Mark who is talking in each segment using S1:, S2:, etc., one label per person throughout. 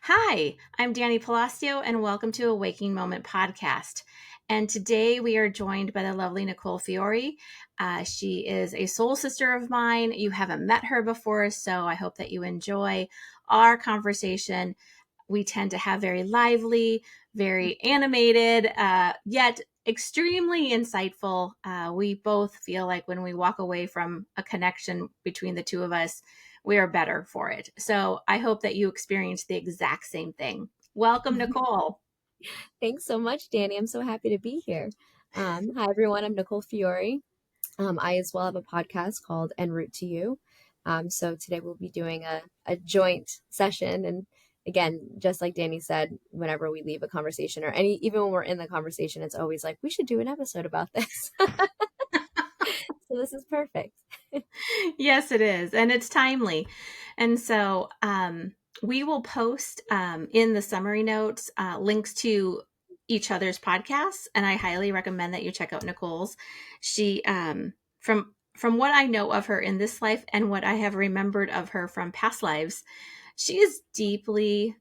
S1: Hi, I'm Danny Palacio, and welcome to Awaking Moment podcast. And today we are joined by the lovely Nicole Fiore. She is a soul sister of mine. You haven't met her before, so I hope that you enjoy our conversation. We tend to have very lively, very animated, yet extremely insightful. We both feel like when we walk away from a connection between the two of us, we are better for it. So I hope that you experience the exact same thing. Welcome, Nicole.
S2: Thanks so much, Danny. I'm so happy to be here. Hi, everyone. I'm Nicole Fiore. I as well have a podcast called En route to you. So today we'll be doing a joint session. And again, just like Danny said, whenever we leave a conversation or even when we're in the conversation, it's always like, we should do an episode about this. So this is perfect.
S1: Yes, it is. And it's timely. And so we will post in the summary notes links to each other's podcasts. And I highly recommend that you check out Nicole's. She, from what I know of her in this life and what I have remembered of her from past lives, she is deeply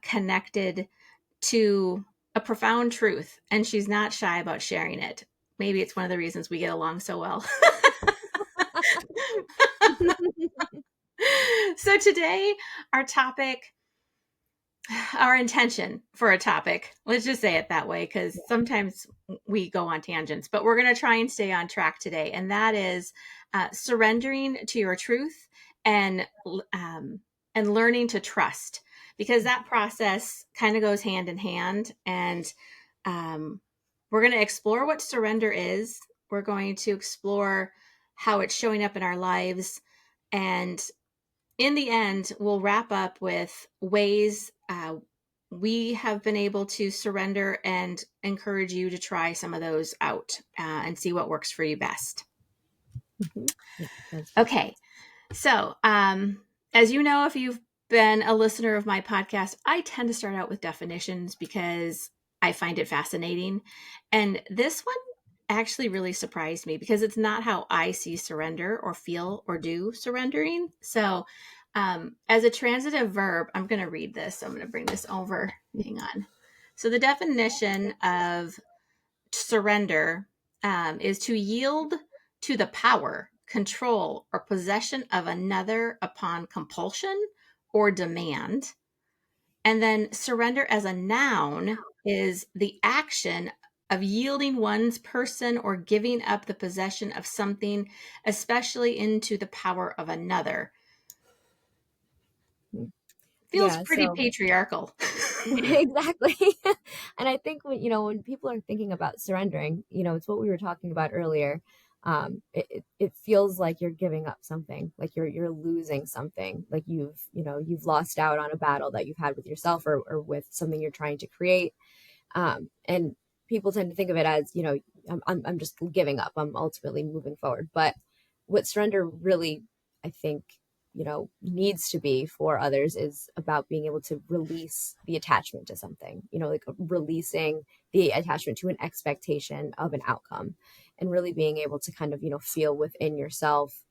S1: connected to a profound truth, and she's not shy about sharing it. Maybe it's one of the reasons we get along so well. So today, our topic, our intention for a topic, let's just say it that way, because sometimes we go on tangents, but we're going to try and stay on track today. And that is surrendering to your truth and, and learning to trust, because that process kind of goes hand in hand. And we're going to explore what surrender is. We're going to explore how it's showing up in our lives. And in the end, we'll wrap up with ways we have been able to surrender and encourage you to try some of those out and see what works for you best.
S2: Yeah,
S1: Okay. So, as you know, if you've been a listener of my podcast, I tend to start out with definitions because I find it fascinating. And this one actually really surprised me because it's not how I see surrender or feel or do surrendering. So, as a transitive verb, I'm going to read this. I'm going to bring this over. Hang on. So, the definition of surrender is to yield to the power, control, or possession of another upon compulsion or demand. And then surrender as a noun is the action of yielding one's person or giving up the possession of something, especially into the power of another. Feels
S2: yeah.
S1: pretty
S2: So
S1: patriarchal.
S2: exactly. And I think when people are thinking about surrendering, it's what we were talking about earlier. It feels like you're giving up something, like you're losing something, like you've lost out on a battle that you've had with yourself or with something you're trying to create. And people tend to think of it as, I'm just giving up. I'm ultimately moving forward. But what surrender really, I think, needs to be for others is about being able to release the attachment to something, like releasing the attachment to an expectation of an outcome and really being able to kind of, feel within yourself,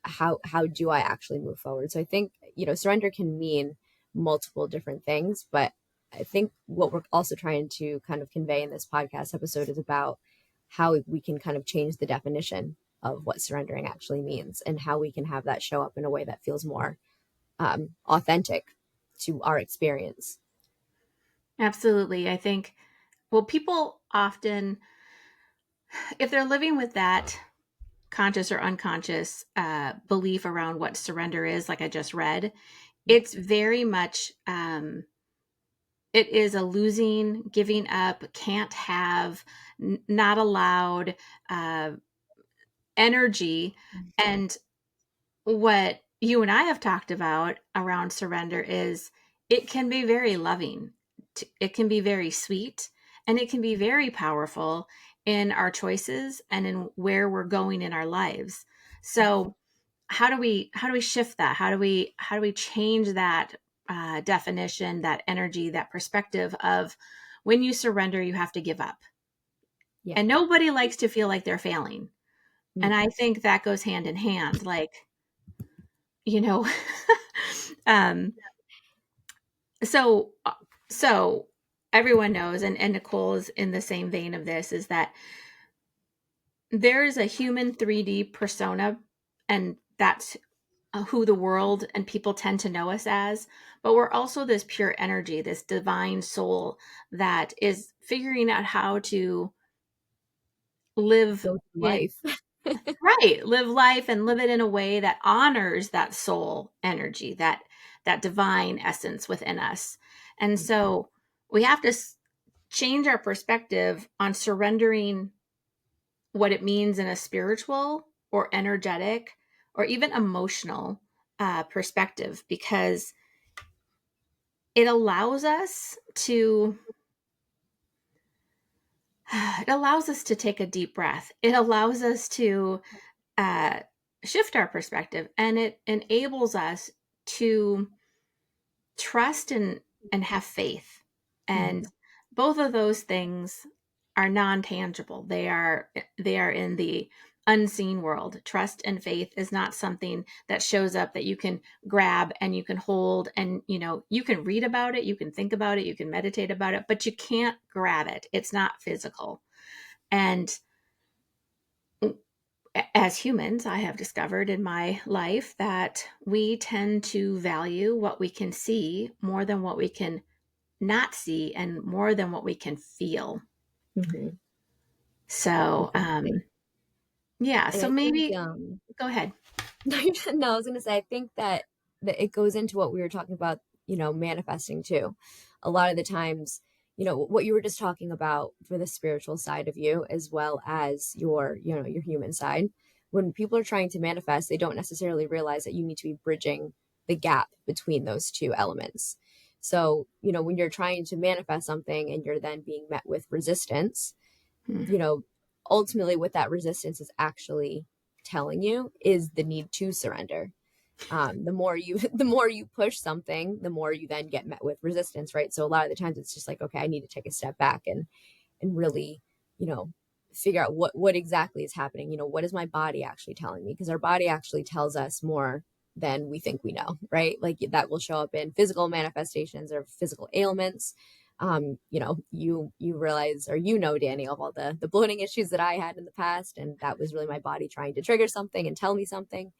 S2: how do I actually move forward? So I think, surrender can mean multiple different things, but I think what we're also trying to kind of convey in this podcast episode is about how we can kind of change the definition of what surrendering actually means and how we can have that show up in a way that feels more authentic to our experience.
S1: Absolutely. I think, well, people often, if they're living with that conscious or unconscious belief around what surrender is, like I just read, it's very much it is a losing, giving up, can't have, not allowed uh, energy. And what you and I have talked about around surrender is it can be very loving, it can be very sweet, and it can be very powerful in our choices and in where we're going in our lives. So how do we shift that? How do we change that definition, that energy, that perspective of when you surrender, you have to give up,
S2: Yeah.
S1: and nobody likes to feel like they're failing. And
S2: Mm.
S1: I think that goes hand in hand. Like, you know, um, so so everyone knows, and Nicole is in the same vein of this, is that there is a human 3D persona, and that's who the world and people tend to know us as. But we're also this pure energy, this divine soul that is figuring out how to live
S2: Go through
S1: in
S2: life.
S1: right, live life and live it in a way that honors that soul energy, that divine essence within us. And so we have to change our perspective on surrendering what it means in a spiritual or energetic or even emotional perspective, because it allows us to it allows us to take a deep breath. It allows us to uh, shift our perspective, and it enables us to trust and have faith. And
S2: Mhm.
S1: both of those things are non-tangible. They are in the unseen world. Trust and faith is not something that shows up that you can grab and you can hold, and you can read about it, you can think about it, you can meditate about it, but you can't grab it. It's not physical. And as humans, I have discovered in my life that we tend to value what we can see more than what we can not see, and more than what we can feel.
S2: Mhm.
S1: So,
S2: Exactly.
S1: yeah,
S2: And
S1: so
S2: I think
S1: maybe go ahead.
S2: no, I was gonna say I think that it goes into what we were talking about, manifesting too. A lot of the times, what you were just talking about for the spiritual side of you as well as your human side. When people are trying to manifest, they don't necessarily realize that you need to be bridging the gap between those two elements. So, when you're trying to manifest something and you're then being met with resistance,
S1: Hmm.
S2: you know, ultimately what that resistance is actually telling you is the need to surrender. The more you the more you push something, the more you then get met with resistance, right? So a lot of the times it's just like, okay, I need to take a step back and really, you know, figure out what exactly is happening. What is my body actually telling me? Because our body actually tells us more than we think we know, right? Like that will show up in physical manifestations or physical ailments. You realize, or Danny, of all the bloating issues that I had in the past, and that was really my body trying to trigger something and tell me something.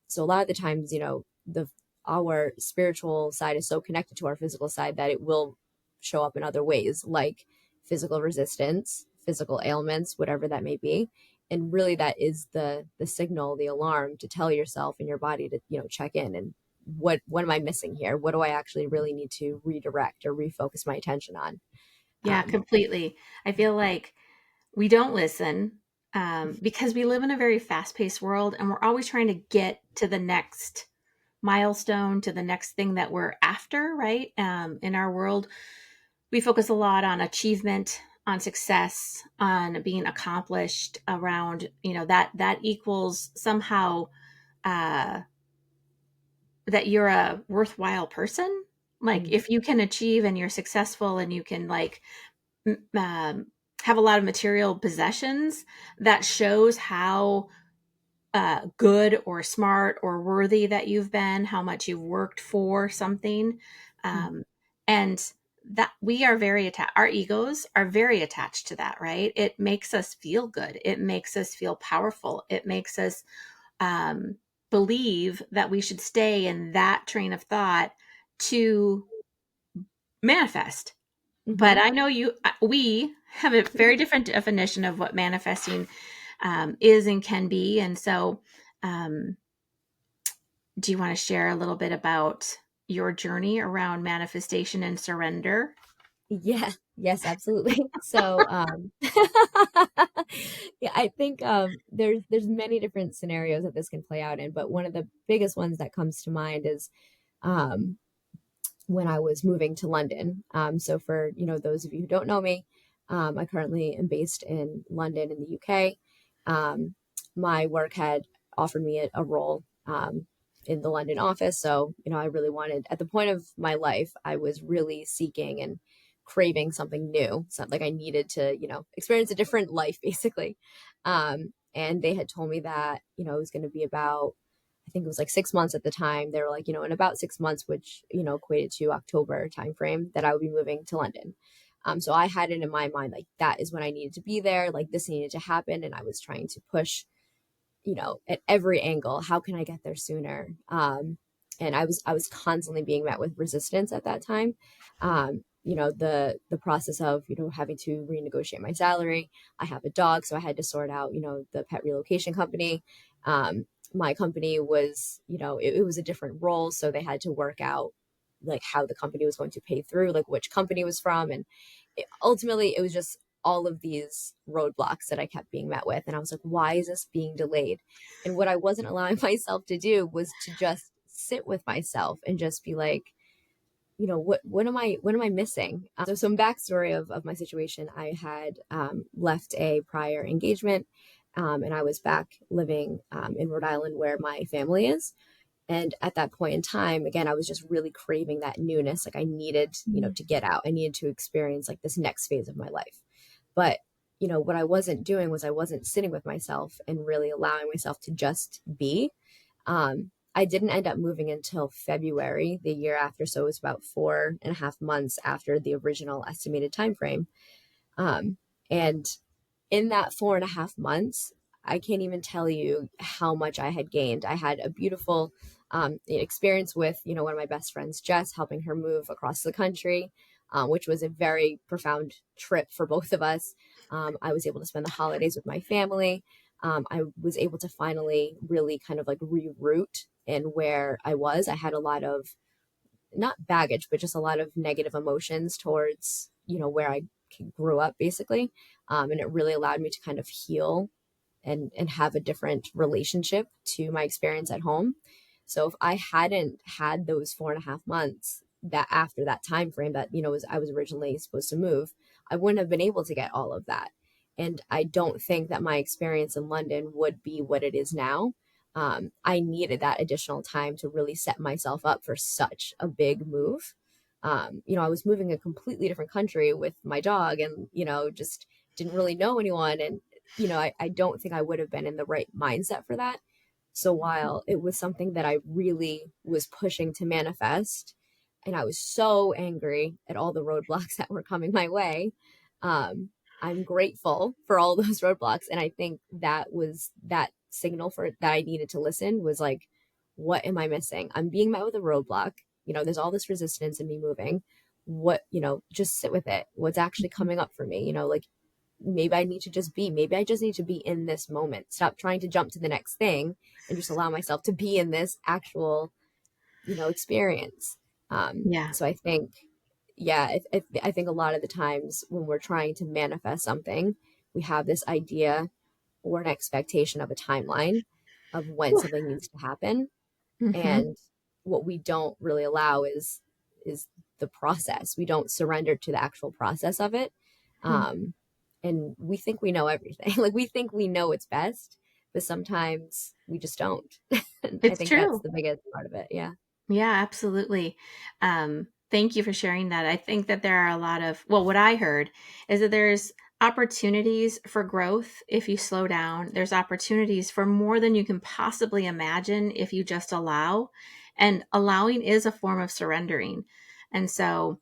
S2: So a lot of the times, the our spiritual side is so connected to our physical side that it will show up in other ways, like physical resistance, physical ailments, whatever that may be. And really, that is the signal, the alarm to tell yourself and your body to check in and what am I missing here? What do I actually really need to redirect or refocus my attention on?
S1: Yeah,
S2: Um,
S1: completely. I feel like we don't listen, because we live in a very fast-paced world, and we're always trying to get to the next milestone, to the next thing that we're after, right? In our world, we focus a lot on achievement, on success, on being accomplished, around that equals somehow uh, that you're a worthwhile person. Like
S2: mm,
S1: if you can achieve and you're successful and you can like have a lot of material possessions, that shows how good or smart or worthy that you've been, how much you've worked for something.
S2: mm,
S1: And that we are very attached, our egos are very attached to that, right? It makes us feel good. It makes us feel powerful. It makes us um, believe that we should stay in that train of thought to manifest. But
S2: mhm.
S1: I know we have a very different definition of what manifesting is and can be. And so, um, do you want to share a little bit about your journey around manifestation and surrender?
S2: Yeah, yes, absolutely. So, yeah, I think there's many different scenarios that this can play out in, but one of the biggest ones that comes to mind is um, when I was moving to London. So for those of you who don't know me, I currently am based in London in the UK. Um, my work had offered me a role in the London office, so I really wanted, at the point of my life, I was really seeking and craving something new, something like I needed to experience a different life basically. And they had told me that it was going to be about I think it was like 6 months at the time. They were like, in about 6 months, which, equated to October timeframe, that I would be moving to London. So I had it in my mind, like, that is when I needed to be there. Like, this needed to happen. And I was trying to push, at every angle, how can I get there sooner? And I was constantly being met with resistance at that time. The process of, having to renegotiate my salary. I have a dog, so I had to sort out, the pet relocation company. My company was, it was a different role, so they had to work out like how the company was going to pay through, like which company it was from. And ultimately it was just all of these roadblocks that I kept being met with. And I was like, why is this being delayed? And what I wasn't allowing myself to do was to just sit with myself and just be like, what am I missing? So some backstory of my situation: I had left a prior engagement, and I was back living in Rhode Island where my family is. And at that point in time, again, I was just really craving that newness. Like, I needed,
S1: Mhm.
S2: to get out. I needed to experience like this next phase of my life. But, what I wasn't doing was I wasn't sitting with myself and really allowing myself to just be. I didn't end up moving until February the year after. So it was about 4.5 months after the original estimated time frame. Um, and in that 4.5 months, I can't even tell you how much I had gained. I had a beautiful experience with, one of my best friends, Jess, helping her move across the country, which was a very profound trip for both of us. I was able to spend the holidays with my family. I was able to finally really kind of like reroute in where I was. I had a lot of, not baggage, but just a lot of negative emotions towards, where I grew up basically. And it really allowed me to kind of heal and have a different relationship to my experience at home. So if I hadn't had those 4.5 months that after that time frame that, I was originally supposed to move, I wouldn't have been able to get all of that. And I don't think that my experience in London would be what it is now. I needed that additional time to really set myself up for such a big move. I was moving a completely different country with my dog, and, just didn't really know anyone. And, I don't think I would have been in the right mindset for that. So while it was something that I really was pushing to manifest, and I was so angry at all the roadblocks that were coming my way, um, I'm grateful for all those roadblocks. And I think that was that signal for that I needed to listen, was like, what am I missing? I'm being met with a roadblock. There's all this resistance in me moving. What, just sit with it. What's actually coming up for me? Like, maybe I need to just be, maybe I just need to be in this moment. Stop trying to jump to the next thing and just allow myself to be in this actual, experience.
S1: Yeah.
S2: So I think, yeah, I think a lot of the times when we're trying to manifest something, we have this idea or an expectation of a timeline of when something needs to happen.
S1: Mm-hmm.
S2: And what we don't really allow is the process. We don't surrender to the actual process of it. um and we think we know everything. Like, we think we know what's best, but sometimes we just don't. And I
S1: It's
S2: think that's
S1: true.
S2: the biggest part of it. Yeah.
S1: Yeah, absolutely. Thank you for sharing that. I think that there are a lot of, well, what I heard is that there's opportunities for growth if you slow down. There's opportunities for more than you can possibly imagine if you just allow. And allowing is a form of surrendering. And so,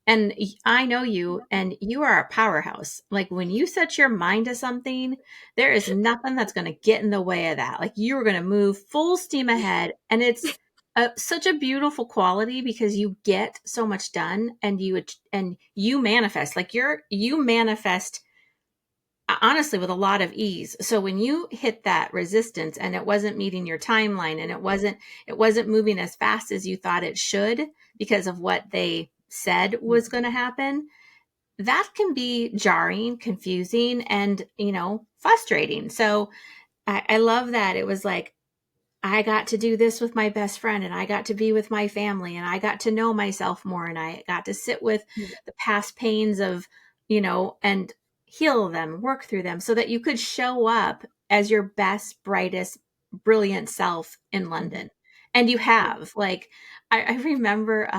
S1: and I know you, and you are a powerhouse. Like, when you set your mind to something, there is nothing that's going to get in the way of that. Like, you are going to move full steam ahead. And it's such a beautiful quality because you get so much done, and you manifest. Like, you manifest honestly with a lot of ease. So when you hit that resistance and it wasn't meeting your timeline, and it wasn't moving as fast as you thought it should because of what they said was going to happen, that can be jarring, confusing, and frustrating. So I love that it was like, I got to do this with my best friend, and I got to be with my family, and I got to know myself more, and I got to sit with the past pains of, and heal them, work through them so that you could show up as your best, brightest, brilliant self in
S2: Mhm.
S1: London. And you
S2: Yeah.
S1: have. Like, I remember,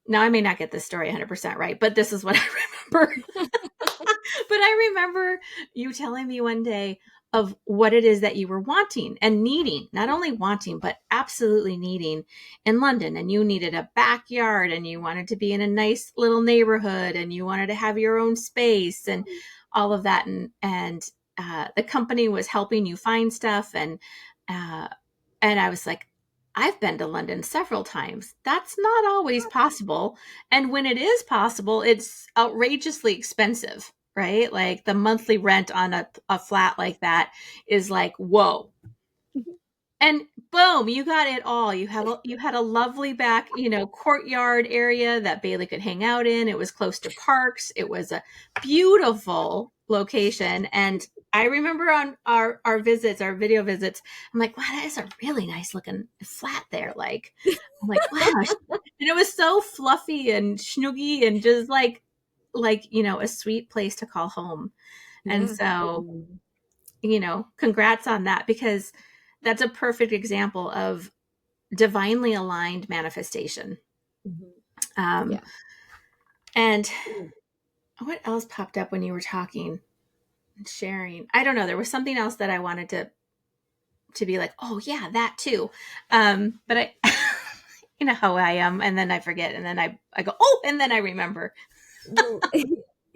S1: now I may not get this story 100% right, but this is what I remember. But I remember you telling me one day, of what it is that you were wanting and needing, not only wanting, but absolutely needing in London. And you needed a backyard, and you wanted to be in a nice little neighborhood, and you wanted to have your own space and all of that. And the company was helping you find stuff. Uh, and I was like, I've been to London several times. That's not always possible. And when it is possible, it's outrageously expensive, right? Like the monthly rent on a flat like that is like, whoa. And boom, you got it all. You had a lovely back, courtyard area that Bailey could hang out in. It was close to parks. It was a beautiful location. And I remember on our visits, our video visits, I'm like, wow, that is a really nice looking flat there. Like, I'm like, wow. And it was so fluffy and schnoogy and just a sweet place to call home. And
S2: Yeah.
S1: so, congrats on that, because that's a perfect example of divinely aligned manifestation.
S2: Mhm.
S1: Um,
S2: Yeah.
S1: and
S2: Mm.
S1: what else popped up when you were talking and sharing? I don't know. There was something else that I wanted to be like, oh yeah, that too. But I, you know how I am, and then I forget, and then I go, oh, and then I remember.
S2: Well,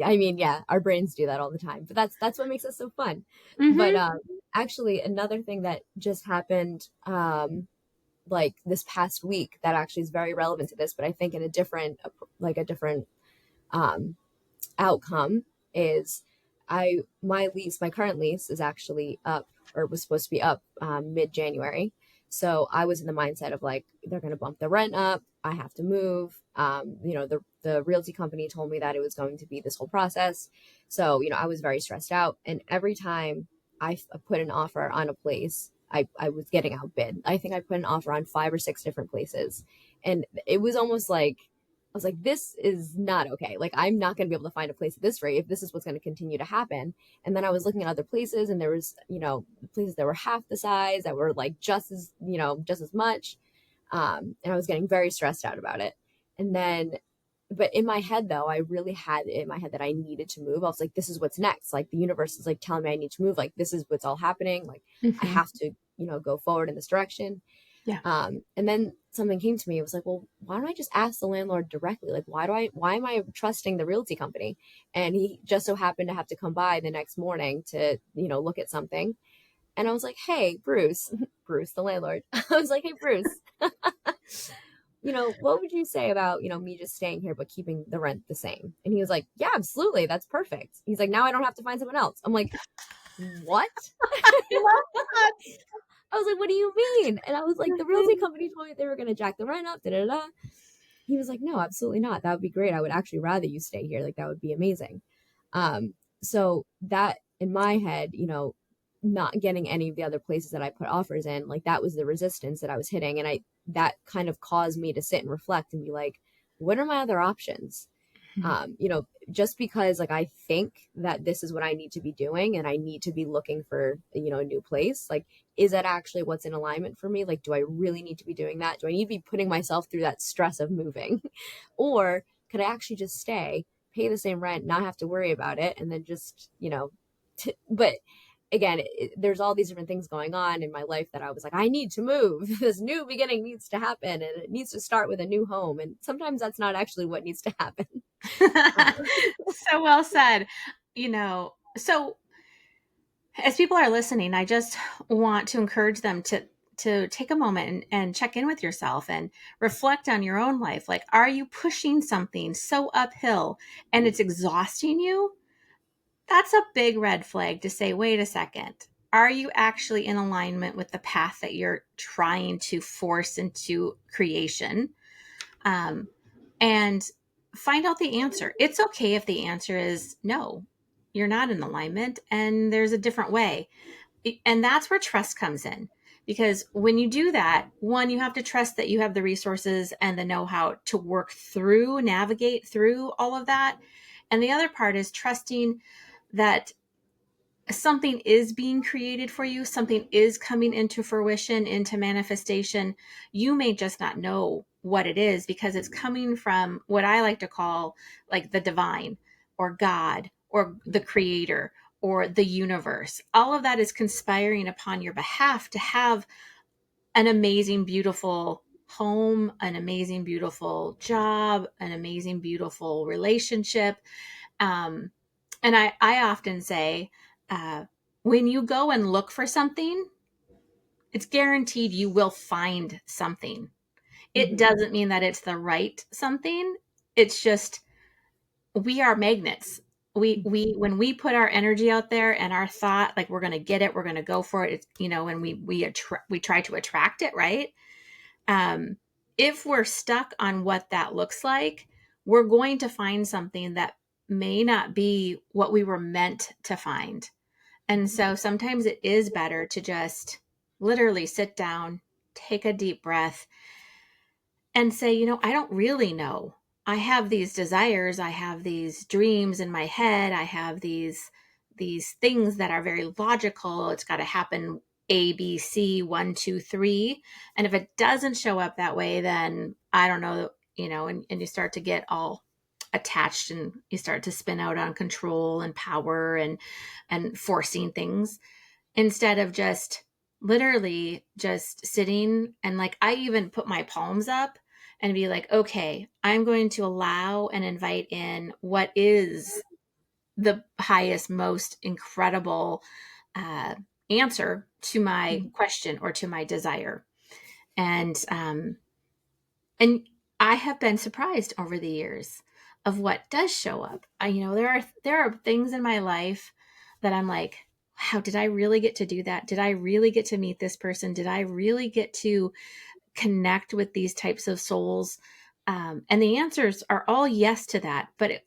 S2: I mean, yeah, our brains do that all the time, but that's what makes it so fun. But
S1: Mm-hmm.
S2: actually, another thing that just happened, like this past week, that actually is very relevant to this, but I think in a different, like a different um, outcome is my current lease is actually up, or was supposed to be up mid January. So I was in the mindset of like, they're going to bump the rent up. I have to move. The realty company told me that it was going to be this whole process. So, I was very stressed out. And every time put an offer on a place, I was getting outbid. I think I put an offer on 5 or 6 different places. And it was almost like, I was like, this is not okay. Like, I'm not going to be able to find a place at this rate if this is what's going to continue to happen. And then I was looking at other places, and there was, places that were half the size, that were like just as much. And I was getting very stressed out about it. And then, but in my head, though, I really had it in my head that I needed to move. I was like, this is what's next. Like, the universe is like telling me I need to move. Like, this is what's all happening. Like, I
S1: Mm-hmm.
S2: have to, go forward in this direction.
S1: Yeah.
S2: And then something came to me. It was like, well, why don't I just ask the landlord directly? Like, why am I trusting the realty company? And he just so happened to have to come by the next morning to, look at something. And I was like, hey, Bruce, Bruce, the landlord. I was like, hey, Bruce, what would you say about, me just staying here, but keeping the rent the same? And he was like, yeah, absolutely. That's perfect. He's like, now I don't have to find someone else. I'm like, what?
S1: Love that.
S2: I was like, what do you mean? And I was like, the realty
S1: Mhm.
S2: company told me they were going to jack the rent up, da da da. He was like, no, absolutely not. That would be great. I would actually rather you stay here. Like, that would be amazing. So that in my head, not getting any of the other places that I put offers in, like, that was the resistance that I was hitting. And that kind of caused me to sit and reflect and be like, what are my other options? Just because like I think that this is what I need to be doing and I need to be looking for, a new place, like, is that actually what's in alignment for me? Like, do I really need to be doing that? Do I need to be putting myself through that stress of moving? Or could I actually just stay, pay the same rent, not have to worry about it, and then just, but again, there's all these different things going on in my life that I was like, I need to move. This new beginning needs to happen, and it needs to start with a new home. And sometimes that's not actually what needs to happen. Uh,
S1: So well said. So as people are listening, I just want to encourage them to take a moment and check in with yourself and reflect on your own life. Like, are you pushing something so uphill and it's exhausting you? That's a big red flag to say, wait a second. Are you actually in alignment with the path that you're trying to force into creation? Um, and find out the answer. It's okay if the answer is no, you're not in alignment and there's a different way. And that's where trust comes in. Because when you do that, one, you have to trust that you have the resources and the know how to work through, navigate through all of that. And the other part is trusting that something is being created for you, something is coming into fruition, into manifestation. You may just not know what it is because it's coming from what I like to call like the divine or God or the creator or the universe. All of that is conspiring upon your behalf to have an amazing, beautiful home, an amazing, beautiful job, an amazing, beautiful relationship. Um, and I often say, uh, when you go and look for something, it's guaranteed you will find something. It
S2: Mm-hmm.
S1: doesn't mean that it's the right something. It's just we are magnets. We when we put our energy out there and our thought, like we're going to get it, we're going to go for it. It's, and we try to attract it, right? Um, if we're stuck on what that looks like, we're going to find something that may not be what we were meant to find. And so sometimes it is better to just literally sit down, take a deep breath, and say, I don't really know. I have these desires, I have these dreams in my head, I have these things that are very logical. It's got to happen A, B, C, one, two, three. And if it doesn't show up that way, then I don't know, and you start to get all attached and you start to spin out on control and power and forcing things instead of just literally just sitting. And like I even put my palms up and be like, okay, I'm going to allow and invite in what is the highest, most incredible uh, answer to my
S2: Mm-hmm.
S1: question or to my desire. And I have been surprised over the years of what does show up. There are things in my life that I'm like, wow, did I really get to do that? Did I really get to meet this person? Did I really get to connect with these types of souls? And the answers are all yes to that. But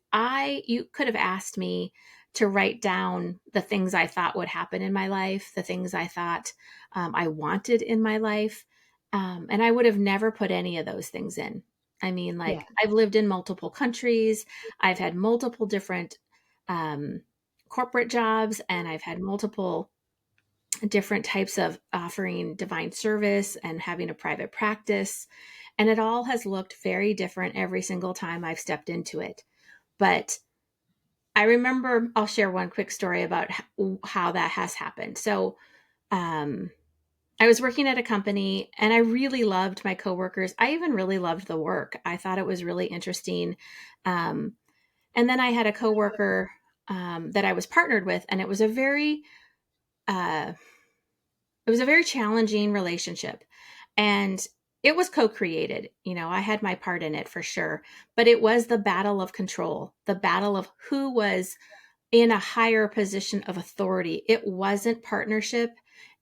S1: you could have asked me to write down the things I thought would happen in my life, the things I thought I wanted in my life. And I would have never put any of those things in. I mean,
S2: Yeah.
S1: like I've lived in multiple countries. I've had multiple different um, corporate jobs, and I've had multiple different types of offering divine service and having a private practice. And it all has looked very different every single time I've stepped into it. But I remember, I'll share one quick story about how that has happened. So, um, I was working at a company and I really loved my coworkers. I even really loved the work. I thought it was really interesting. Um, and then I had a coworker that I was partnered with, and uh, it was a very challenging relationship. And it was co-created. I had my part in it for sure, but it was the battle of control, the battle of who was in a higher position of authority. It wasn't partnership,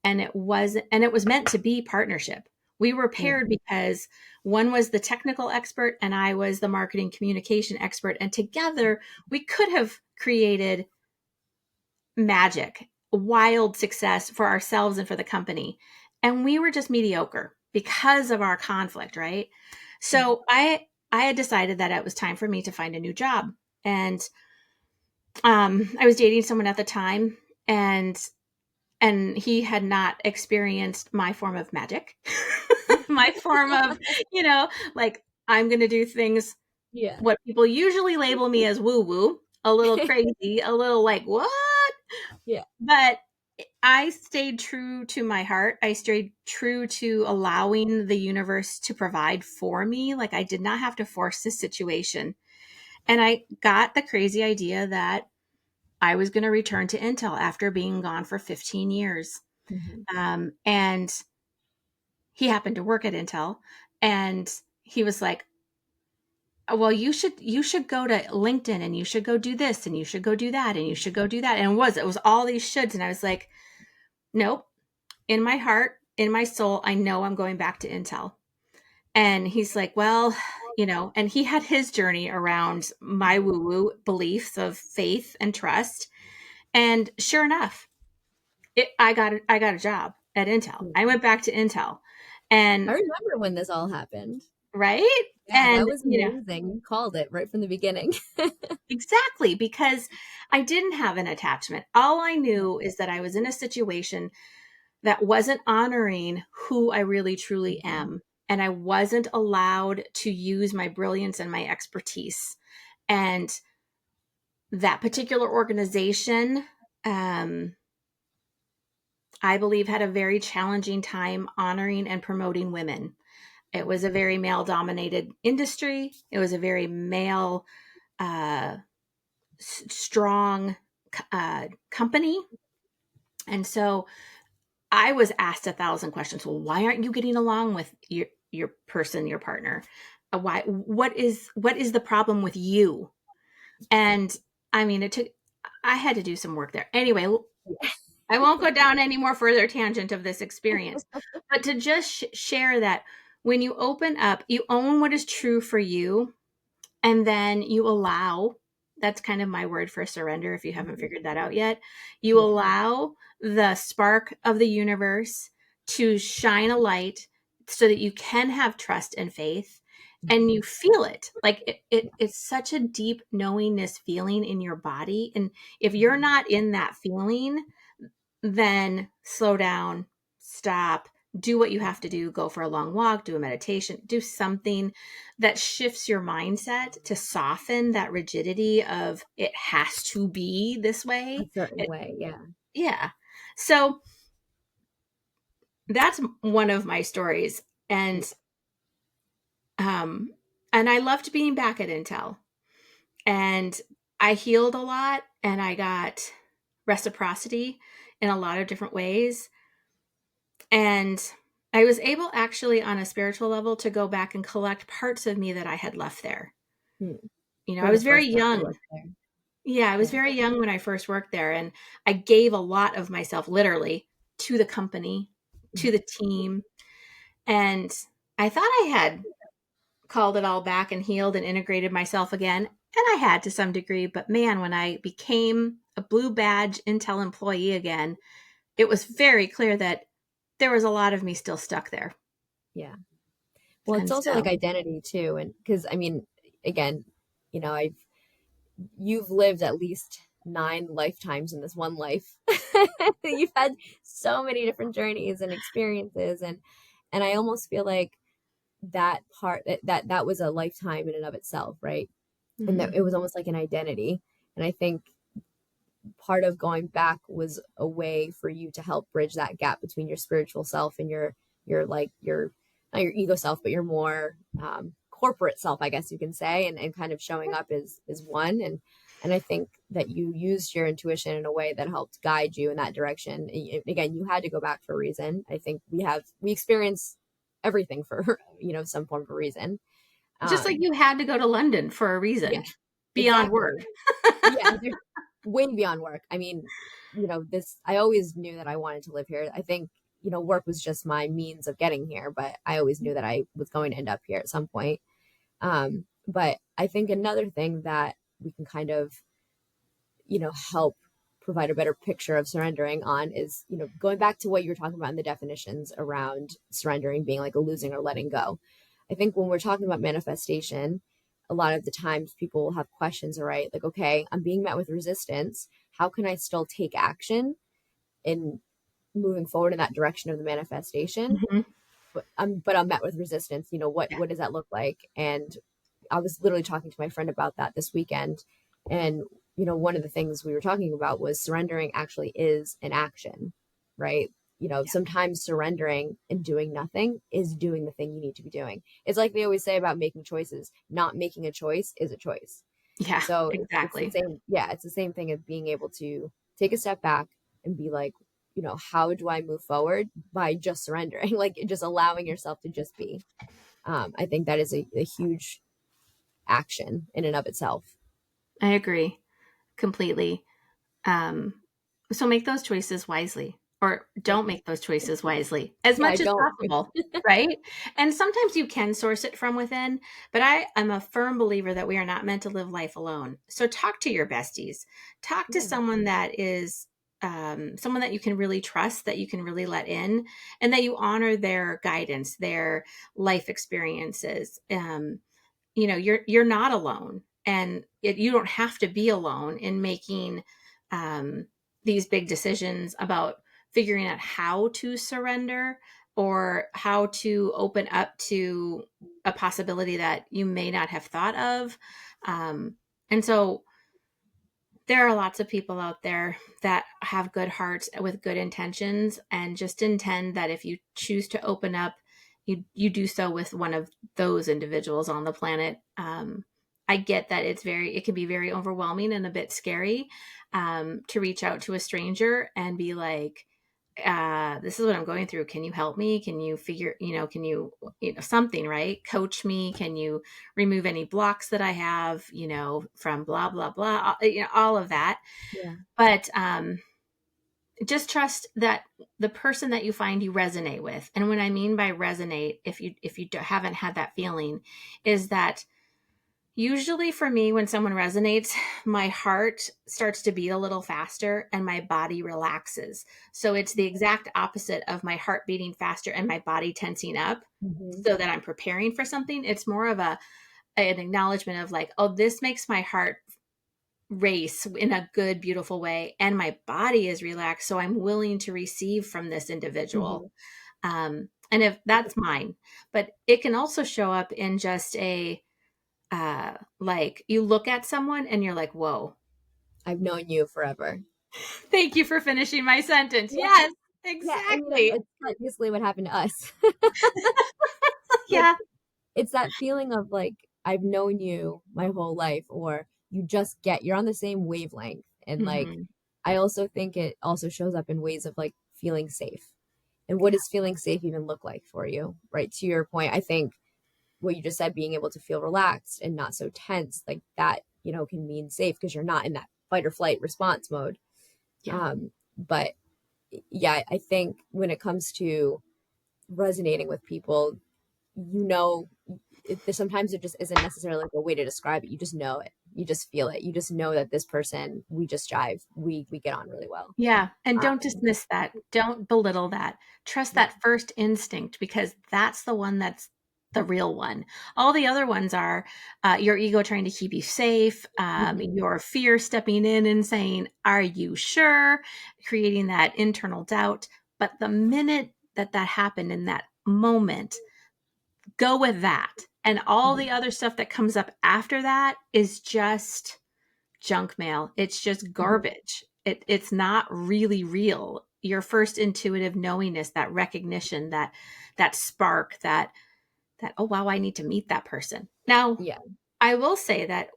S1: and it was meant to be partnership. We were
S2: Yeah.
S1: paired because one was the technical expert and I was the marketing communication expert, and together we could have created magic, wild success for ourselves and for the company. And we were just mediocre because of our conflict, right?
S2: Mm-hmm.
S1: So I had decided that it was time for me to find a new job. And I was dating someone at the time, and he had not experienced my form of magic, my form of, you know, like I'm going to do things
S2: Yeah.
S1: what people usually label me as woo woo, a little crazy, a little like what?
S2: Yeah.
S1: But I stayed true to my heart. I stayed true to allowing the universe to provide for me. Like I did not have to force this situation. And I got the crazy idea that I was going to return to Intel after being gone for 15 years.
S2: Mm-hmm.
S1: And he happened to work at Intel, and he was like, well, you should go to LinkedIn, and you should go do this, and you should go do that, and you should go do that. And it was all these shoulds. And I was like, nope, in my heart, in my soul, I know I'm going back to Intel. And he's like, well, and he had his journey around my woo woo beliefs of faith and trust. And sure enough, I got a job at Intel.
S2: Yeah.
S1: I went back to Intel,
S2: I
S1: and
S2: remember when this all happened.
S1: right.
S2: Yeah, that
S1: And
S2: was amazing. You called it right from the beginning.
S1: exactly, because I didn't have an attachment. All I knew is that I was in a situation that wasn't honoring who I really truly
S2: Mhm.
S1: am. And I wasn't allowed to use my brilliance and my expertise. And that particular organization um, I believe, had a very challenging time honoring and promoting women. It was a very male dominated industry. It was a very male, uh, strong company. And so I was asked 1,000 questions. Well, why aren't you getting along with your person, your partner? Why? What is the problem with you? And I mean, it took. I had to do some work there. Anyway, I won't go down any more further tangent of this experience, but to just share that when you open up, you own what is true for you, and then you allow, that's kind of my word for surrender if you haven't
S2: Mhm.
S1: figured that out yet. You
S2: Yeah,
S1: allow the spark of the universe to shine a light so that you can have trust and faith, and
S2: mhm.
S1: you feel it like
S2: Yeah.
S1: it's such a deep knowingness feeling in your body. And if you're
S2: Mhm.
S1: not in that feeling, then slow down, stop, do what you have to do, go for a long walk, do a meditation, do something that shifts your mindset to soften that rigidity of it has to be this
S2: A
S1: way.
S2: certain way, yeah.
S1: Yeah. So that's one of my stories.
S2: Yeah.
S1: Um and I loved being back at Intel. And I healed a lot, and I got reciprocity in a lot of different ways. And I was able, actually, on a spiritual level, to go back and collect parts of me that I had left there.
S2: Hmm.
S1: I
S2: For the
S1: was very
S2: first time you
S1: young.
S2: worked there.
S1: Yeah, I was
S2: Yeah.
S1: very young when I first worked there. And I gave a lot of myself, literally, to the company, to
S2: Mhm.
S1: the team. And I thought I had called it all back and healed and integrated myself again. And I had, to some degree. But man, when I became a blue badge Intel employee again, it was very clear that there was a lot of me still stuck there.
S2: Yeah. Well, it's
S1: And
S2: also like
S1: so,
S2: identity too, and because I mean, again, I've you've lived at least 9 lifetimes in this one life. You've had so many different journeys and experiences, and I almost feel like that part that was a lifetime in and of itself, right? And that
S1: mhm.
S2: it was almost like an identity. And I think part of going back was a way for you to help bridge that gap between your spiritual self and your like your not your ego self, but your more corporate self, I guess you can say, and kind of showing up as one. And I think that you used your intuition in a way that helped guide you in that direction. Again, you had to go back for a reason. I think we experience everything for some form of a reason.
S1: Just like
S2: um
S1: you had to go to London for a
S2: yeah,
S1: reason beyond work.
S2: exactly. Yeah, there's way beyond work. I mean, this, I always knew that I wanted to live here. I think, work was just my means of getting here, but I always knew that I was going to end up here at some point. But I think another thing that we can kind of, help provide a better picture of surrendering on is, going back to what you were talking about in the definitions around surrendering being like a losing or letting go. I think when we're talking about manifestation, a lot of the times people will have questions, all right? Like, okay, I'm being met with resistance. How can I still take action in moving forward in that direction of the manifestation?
S1: Mhm.
S2: But I'm met with resistance.
S1: Yeah.
S2: What does that look like? And I was literally talking to my friend about that this weekend. And, one of the things we were talking about was surrendering actually is an action, right? Sometimes surrendering and doing nothing is doing the thing you need to be doing. It's like they always say about making choices. Not making a choice is a choice.
S1: Yeah,
S2: So it's the
S1: exactly.
S2: same. Yeah, it's the same thing as being able to take a step back and be like, how do I move forward by just surrendering, like just allowing yourself to just be. I think that is a huge action in and of itself.
S1: I agree completely. Um, so make those choices wisely, or
S2: Yeah.
S1: don't make those choices wisely as
S2: Yeah, I
S1: much as
S2: don't.
S1: possible, right? And sometimes you can source it from within, but I am a firm believer that we are not meant to live life alone. So talk to your besties, talk to
S2: Yeah.
S1: someone that is someone that you can really trust, that you can really let in, and that you honor their guidance, their life experiences. You're not alone, and you don't have to be alone in making um, these big decisions about figuring out how to surrender or how to open up to a possibility that you may not have thought of. And so there are lots of people out there that have good hearts with good intentions and just intend that if you choose to open up, you do so with one of those individuals on the planet. I get that it can be very overwhelming and a bit scary to reach out to a stranger and be like, this is what I'm going through. Can you help me? Can you figure, can you something, right? Coach me. Can you remove any blocks that I have, from blah, blah, blah, all of that.
S2: Yeah.
S1: But just trust that the person that you find you resonate with. And what I mean by resonate, if you haven't had that feeling, is that usually for me, when someone resonates, my heart starts to beat a little faster and my body relaxes. So it's the exact opposite of my heart beating faster and my body tensing up
S2: Hmm.
S1: so that I'm preparing for something. It's more of an acknowledgement of like, oh, this makes my heart race in a good, beautiful way. And my body is relaxed. So I'm willing to receive from this individual.
S2: Hmm.
S1: And if that's mine, but it can also show up in just like you look at someone and you're like, whoa,
S2: I've known you forever.
S1: thank you for finishing my sentence.
S2: Yeah.
S1: Yes,
S2: Yeah. And
S1: exactly.
S2: it's basically what happened to us. Like,
S1: Yeah.
S2: it's that feeling of like, I've known you my whole life, or you're on the same wavelength. And like,
S1: Hmm.
S2: I also think it also shows up in ways of like feeling safe. And what does feeling safe even look like for you? Right. To your point, I think what you just said, being able to feel relaxed and not so tense, like that, can mean safe because you're not in that fight or flight response mode.
S1: Yeah.
S2: But yeah, I think when it comes to resonating with people, you know, sometimes it just isn't necessarily like a way to describe it. You just know it. You just feel it. You just know that this person, we just jive. We get on really well.
S1: Yeah. And don't
S2: Um,
S1: dismiss that. Don't belittle that. Trust
S2: yeah.
S1: that first instinct because that's the one that's the real one. All the other ones are your ego trying to keep you safe,
S2: Hmm.
S1: your fear stepping in and saying, are you sure? Creating that internal doubt. But the minute that that happened in that moment, go with that. And all the other stuff that comes up after that is just junk mail. It's just
S2: Hmm.
S1: garbage. It's not really real. Your first intuitive knowingness, that recognition, that spark, that oh wow, I need to meet that person. Now,
S2: Yeah.
S1: I will say that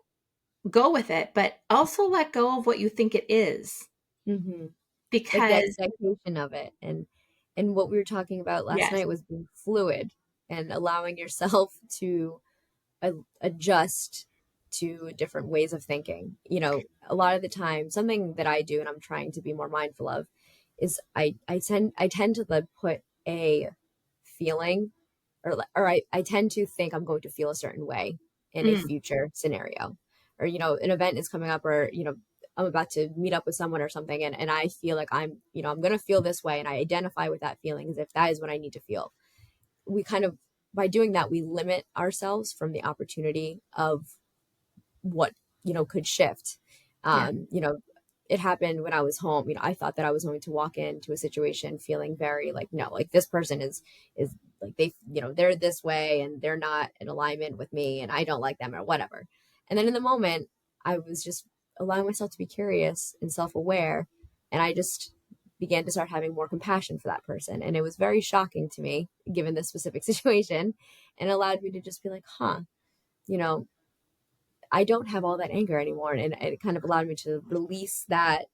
S1: go with it, but also let go of what you think it is
S2: Hmm. Like the
S1: because
S2: expectation of it, and what we were talking about last
S1: yes.
S2: night was being fluid and allowing yourself to adjust to different ways of thinking. A lot of the time, something that I do and I'm trying to be more mindful of is I tend to like put a feeling, or I tend to think I'm going to feel a certain way in a
S1: Mm,
S2: future scenario, or an event is coming up, or I'm about to meet up with someone or something, and I feel like I'm going to feel this way, and I identify with that feeling as if that is what I need to feel. We kind of, by doing that, we limit ourselves from the opportunity of what could shift.
S1: yeah.
S2: It happened when I was home. I thought that I was going to walk into a situation feeling very like, no, like this person is like, they're this way and they're not in alignment with me and I don't like them or whatever. And then in the moment, I was just allowing myself to be curious and self-aware, and I just began to start having more compassion for that person. And it was very shocking to me given this specific situation, and allowed me to just be like, huh, you know I don't have all that anger anymore. And it kind of allowed me to release that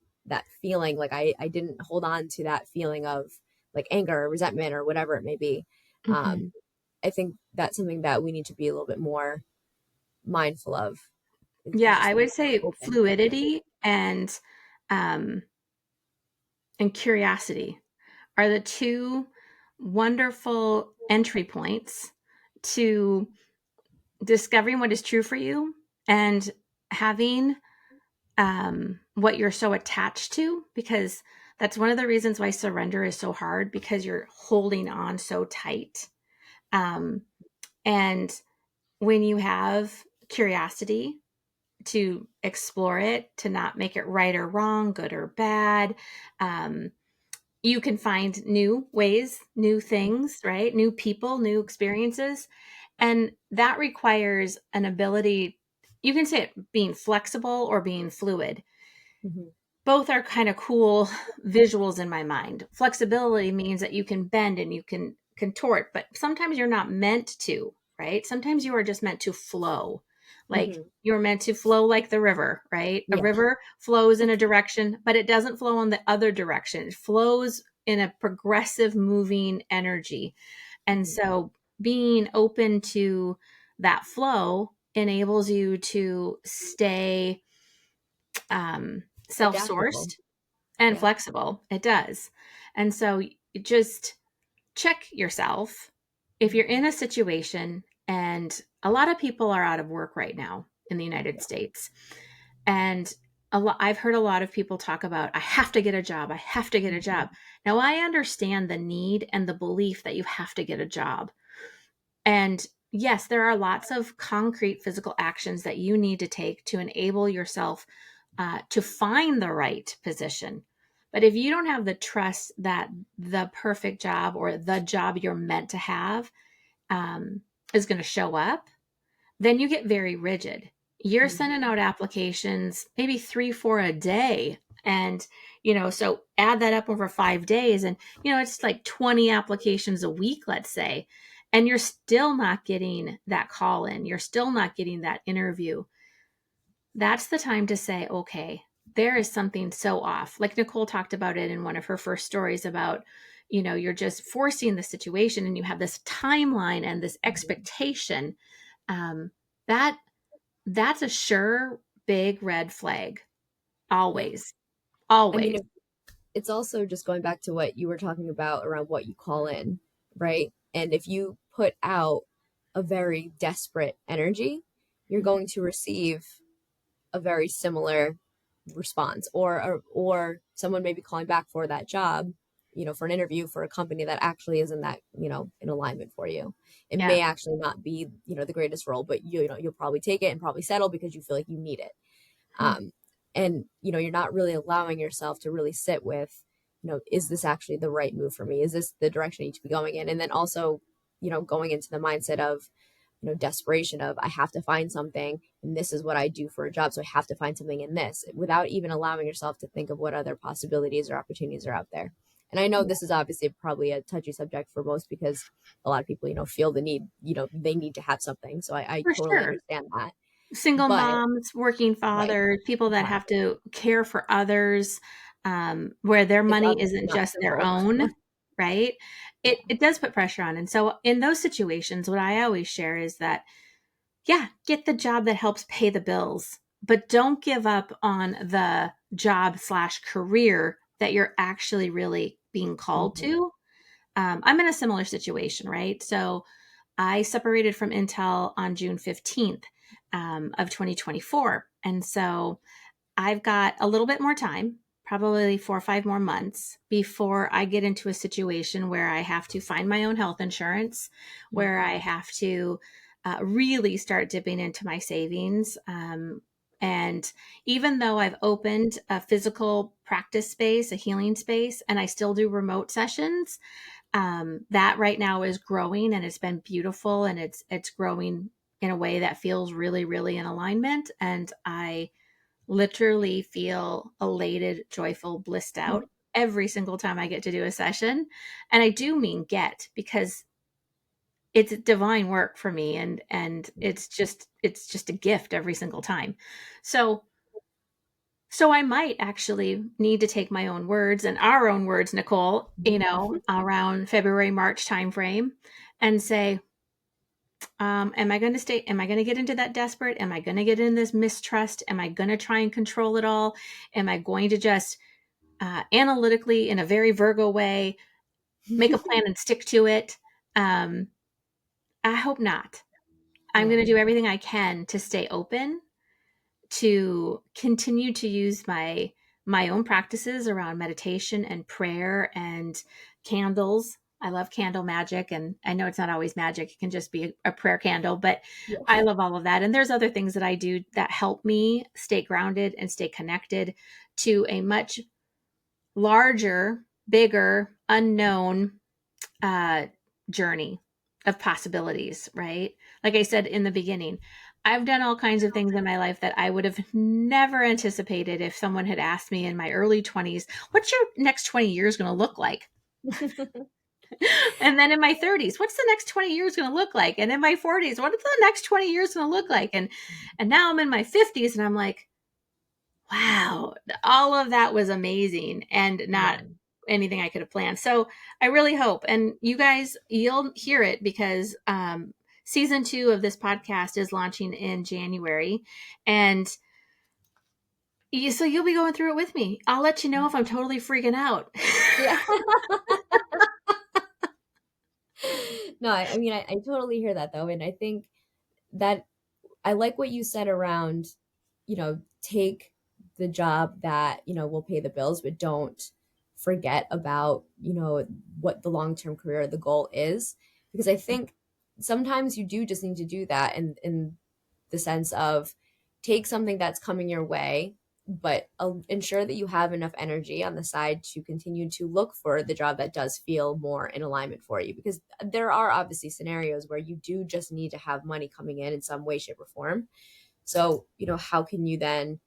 S2: feeling. Like I didn't hold on to that feeling of like anger or resentment or whatever it may be.
S1: Hmm.
S2: Um, I think that's something that we need to be a little bit more mindful of, is
S1: Yeah,
S2: just
S1: I
S2: being
S1: would say
S2: open. Yeah.
S1: fluidity um and curiosity are the two wonderful entry points to discovering what is true for you and having what you're so attached to, because that's one of the reasons why surrender is so hard because you're holding on so tight. Um, and when you have curiosity to explore it, to not make it right or wrong, good or bad, um, you can find new ways, new things, right? New people, new experiences. And that requires an ability, you can say it being flexible or being fluid.
S2: Mhm.
S1: Both are kind of cool visuals in my mind. Flexibility means that you can bend and you can contort, but sometimes you're not meant to, right? Sometimes you are just meant to flow. Like
S2: Mhm.
S1: you're meant to flow like the river, right? A
S2: Yeah.
S1: river flows in a direction, but it doesn't flow in the other direction. It flows in a progressive moving energy. And
S2: Mhm.
S1: so being open to that flow enables you to stay self
S2: Adaptable.
S1: sourced and
S2: Yeah.
S1: flexible. It does. And so you just check yourself if you're
S2: Mhm.
S1: in a situation, and a lot of people are out of work right now in the United
S2: Yeah.
S1: States. And I've heard a lot of people talk about, I have to get a job. I have to get a
S2: Mhm.
S1: job. Now, I understand the need and the belief that you have to get a job. And yes, there are lots of concrete physical actions that you need to take to enable yourself to find the right position. But if you don't have the trust that the perfect job or the job you're meant to have um, is going to show up, then you get very rigid. You're
S2: Mhm.
S1: sending out applications, maybe three, four a day. And, so add that up over 5 days, and, it's like 20 applications a week, let's say. And you're still not getting that call in. You're still not getting that interview. That's the time to say, okay, there is something so off. Like Nicole talked about it in one of her first stories about, you're just forcing the situation and you have this timeline and this
S2: Mhm.
S1: expectation. Um, that that's a sure big red flag.
S2: Yeah.
S1: Always.
S2: I mean,
S1: Always.
S2: it's also just going back to what you were talking about around what you call in, right? And if you put out a very desperate energy, you're
S1: Mhm.
S2: going to receive a very similar response, or someone may be calling back for that job, for an interview for a company that actually isn't that, in alignment for you. It
S1: Yeah.
S2: may actually not be, the greatest role, but you'll probably take it and probably settle because you feel like you need it.
S1: Hmm.
S2: um, and you're not really allowing yourself to really sit with, is this actually the right move for me? Is this the direction I need to be going in? And then also, going into the mindset of, desperation of, I have to find something and this is what I do for a job, so I have to find something in this, without even allowing yourself to think of what other possibilities or opportunities are out there. And I know this is obviously probably a touchy subject for most, because a lot of people, feel the need, they need to have something, so I
S1: For
S2: totally
S1: sure.
S2: understand that.
S1: Single
S2: But
S1: moms, working
S2: right,
S1: fathers, people that
S2: right,
S1: have to care for others, where their
S2: it's
S1: money
S2: obviously
S1: isn't
S2: not
S1: just their
S2: simple.
S1: own, right? It,
S2: Yeah.
S1: it does put pressure on. And so in those situations, what I always share is that, yeah, get the job that helps pay the bills, but don't give up on the job slash career that you're actually really being called
S2: Mhm.
S1: to. I'm in a similar situation, right? So I separated from Intel on June 15th of 2024. And so I've got a little bit more time, probably 4 or 5 more months before I get into a situation where I have to find my own health insurance, where
S2: Mhm.
S1: I have to really start dipping into my savings. And even though I've opened a physical practice space, a healing space, and I still do remote sessions, that right now is growing and it's been beautiful, and it's growing in a way that feels really, really in alignment. And I literally feel elated, joyful, blissed out every single time I get to do a session. And I do mean get, because it's divine work for me, and it's just a gift every single time. So I might actually need to take my own words and our own words, Nicole, around February, March timeframe, and say, am I going to stay? Am I going to get into that desperate? Am I going to get in this mistrust? Am I going to try and control it all? Am I going to just analytically, in a very Virgo way, make a plan and stick to it? Um, I hope not. I'm
S2: Yeah.
S1: going to do everything I can to stay open, to continue to use my own practices around meditation and prayer and candles. I love candle magic, and I know it's not always magic. It can just be a prayer candle, but
S2: Yeah.
S1: I love all of that. And there's other things that I do that help me stay grounded and stay connected to a much larger, bigger, unknown uh, journey of possibilities, right? Like I said in the beginning, I've done all kinds of things in my life that I would have never anticipated if someone had asked me in my early 20s, what's your next 20 years going to look like? And then in my 30s, what's the next 20 years going to look like? And in my 40s, what is the next 20 years going to look like? And now I'm in my 50s and I'm like, wow, all of that was amazing and not
S2: Yeah.
S1: anything I could have planned. So I really hope, and you guys, you'll hear it because season 2 of this podcast is launching in January. And so you'll be going through it with me. I'll let you know if I'm totally freaking out.
S2: Yeah. No, I mean, I totally hear that though. And I think that I like what you said around, take the job that, will pay the bills, but don't forget about, what the long-term career, the goal is. Because I think sometimes you do just need to do that in the sense of take something that's coming your way, but ensure that you have enough energy on the side to continue to look for the job that does feel more in alignment for you. Because there are obviously scenarios where you do just need to have money coming in some way, shape, or form. So, how can you then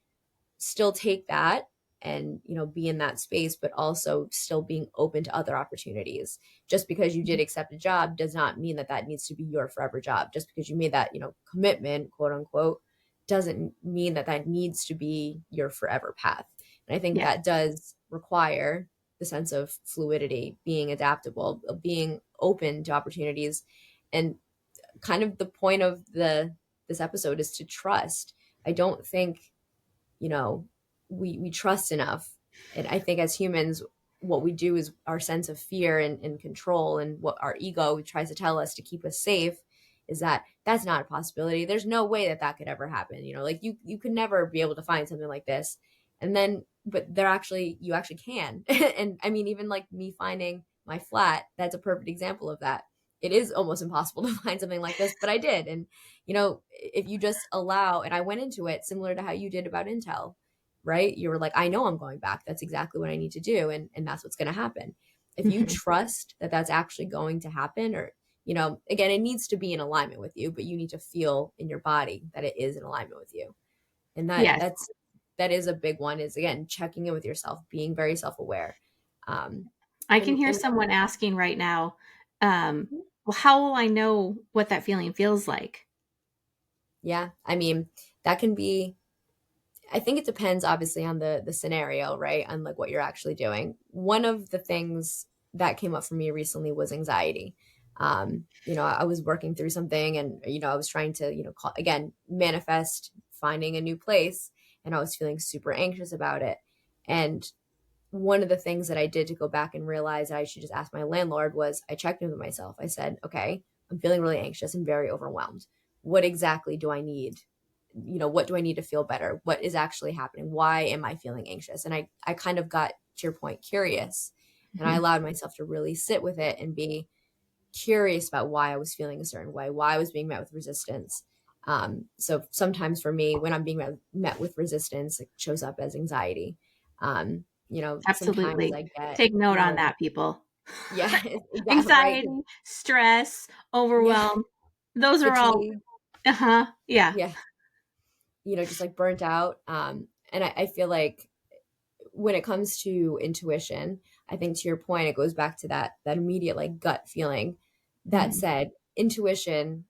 S2: still take that and, be in that space, but also still being open to other opportunities? Just because you did accept a job does not mean that that needs to be your forever job. Just because you made that, commitment, quote unquote, doesn't mean that that needs to be your forever path. And I think
S1: Yeah.
S2: that does require the sense of fluidity, being adaptable, being open to opportunities. And kind of the point of this episode is to trust. I don't think, you know, we trust enough. And I think as humans, what we do is our sense of fear and control, and what our ego tries to tell us to keep us safe, is that that's not a possibility. There's no way that that could ever happen. Like you could never be able to find something like this. And then, but you actually can. And I mean, even like me finding my flat, that's a perfect example of that. It is almost impossible to find something like this, but I did. And if you just allow, and I went into it similar to how you did about Intel, right? You were like, I know I'm going back. That's exactly what I need to do. And that's what's going to happen. If you
S1: Mhm.
S2: trust that that's actually going to happen, or, again, it needs to be in alignment with you, but you need to feel in your body that it is in alignment with you. And
S1: Yes.
S2: that is a big one, is again, checking in with yourself, being very self-aware. Um,
S1: I can
S2: and,
S1: hear
S2: and
S1: someone asking right now, well, how will I know what that feeling feels like?
S2: yeah, I mean, that can be, I think it depends obviously on the scenario, right? On like what you're actually doing. One of the things that came up for me recently was anxiety. I was working through something, and I was trying to, again, manifest finding a new place, and I was feeling super anxious about it. And one of the things that I did to go back and realize that I should just ask my landlord was, I checked in with myself. I said, okay, I'm feeling really anxious and very overwhelmed. What exactly do I need? What do I need to feel better? What is actually happening? Why am I feeling anxious? And I kind of got, to your point, curious, and I
S1: Mhm.
S2: allowed myself to really sit with it and be curious about why I was feeling a certain way, why I was being met with resistance. So sometimes for me, when I'm being met with resistance, it shows up as anxiety. Sometimes
S1: Absolutely.
S2: I get,
S1: Take note on that, people.
S2: yeah, exactly, right?
S1: Anxiety, stress,
S2: Yeah,
S1: overwhelm. Those are all,
S2: fatigue,
S1: uh-huh. Yeah.
S2: yeah, just like burnt out. And I feel like when it comes to intuition, I think to your point, it goes back to that immediate like gut feeling. That
S1: Mhm.
S2: said, intuition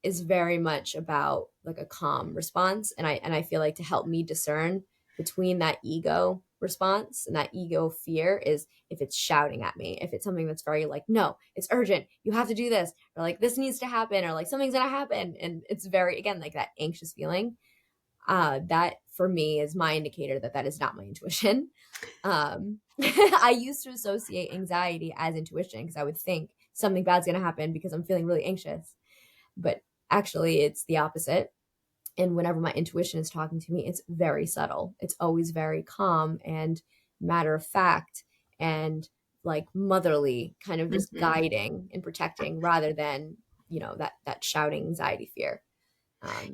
S2: is very much about like a calm response, and I feel like to help me discern between that ego response and that ego fear is if it's shouting at me, if it's something that's very like, no, it's urgent, you have to do this, or like this needs to happen, or like something's gonna happen, and it's very, again, like that anxious feeling. That for me is my indicator that that is not my intuition. I used to associate anxiety as intuition because I would think something bad's gonna happen because I'm feeling really anxious, but actually it's the opposite. And whenever my intuition is talking to me, it's very subtle. It's always very calm and matter of fact, and like motherly, kind of just
S1: Mhm.
S2: guiding and protecting, rather than, that shouting anxiety fear.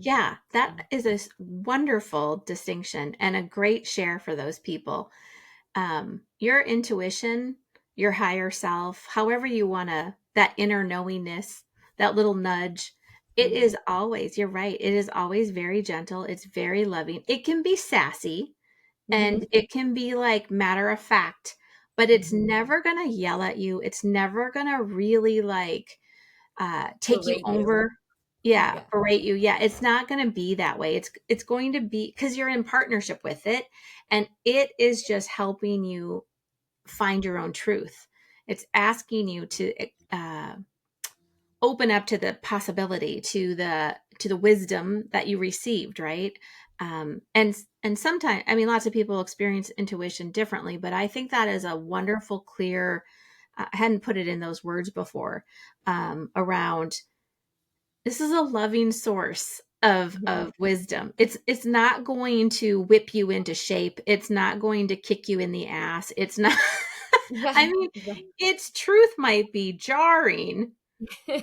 S1: Yeah,
S2: So
S1: that is a wonderful distinction and a great share for those people. Your intuition, your higher self, however you want to, that inner knowingness, that little nudge, It is always, you're right. It is always very gentle. It's very loving. It can be sassy
S2: Mm-hmm.
S1: and it can be like matter of fact, but it's
S2: Mm-hmm.
S1: never going to yell at you. It's never going to really like take you
S2: Berate you.
S1: over. Yeah,
S2: Yeah.
S1: berate you. Yeah, it's not going to be that way. It's going to be because you're in partnership with it, and it is just helping you find your own truth. It's asking you to open up to the possibility, to the wisdom that you received, right? And sometimes, I mean, lots of people experience intuition differently, but I think that is a wonderful, clear. I hadn't put it in those words before. Around this is a loving source
S2: Mhm.
S1: of wisdom. It's not going to whip you into shape. It's not going to kick you in the ass. It's not.
S2: Yeah.
S1: I mean, its truth might be jarring,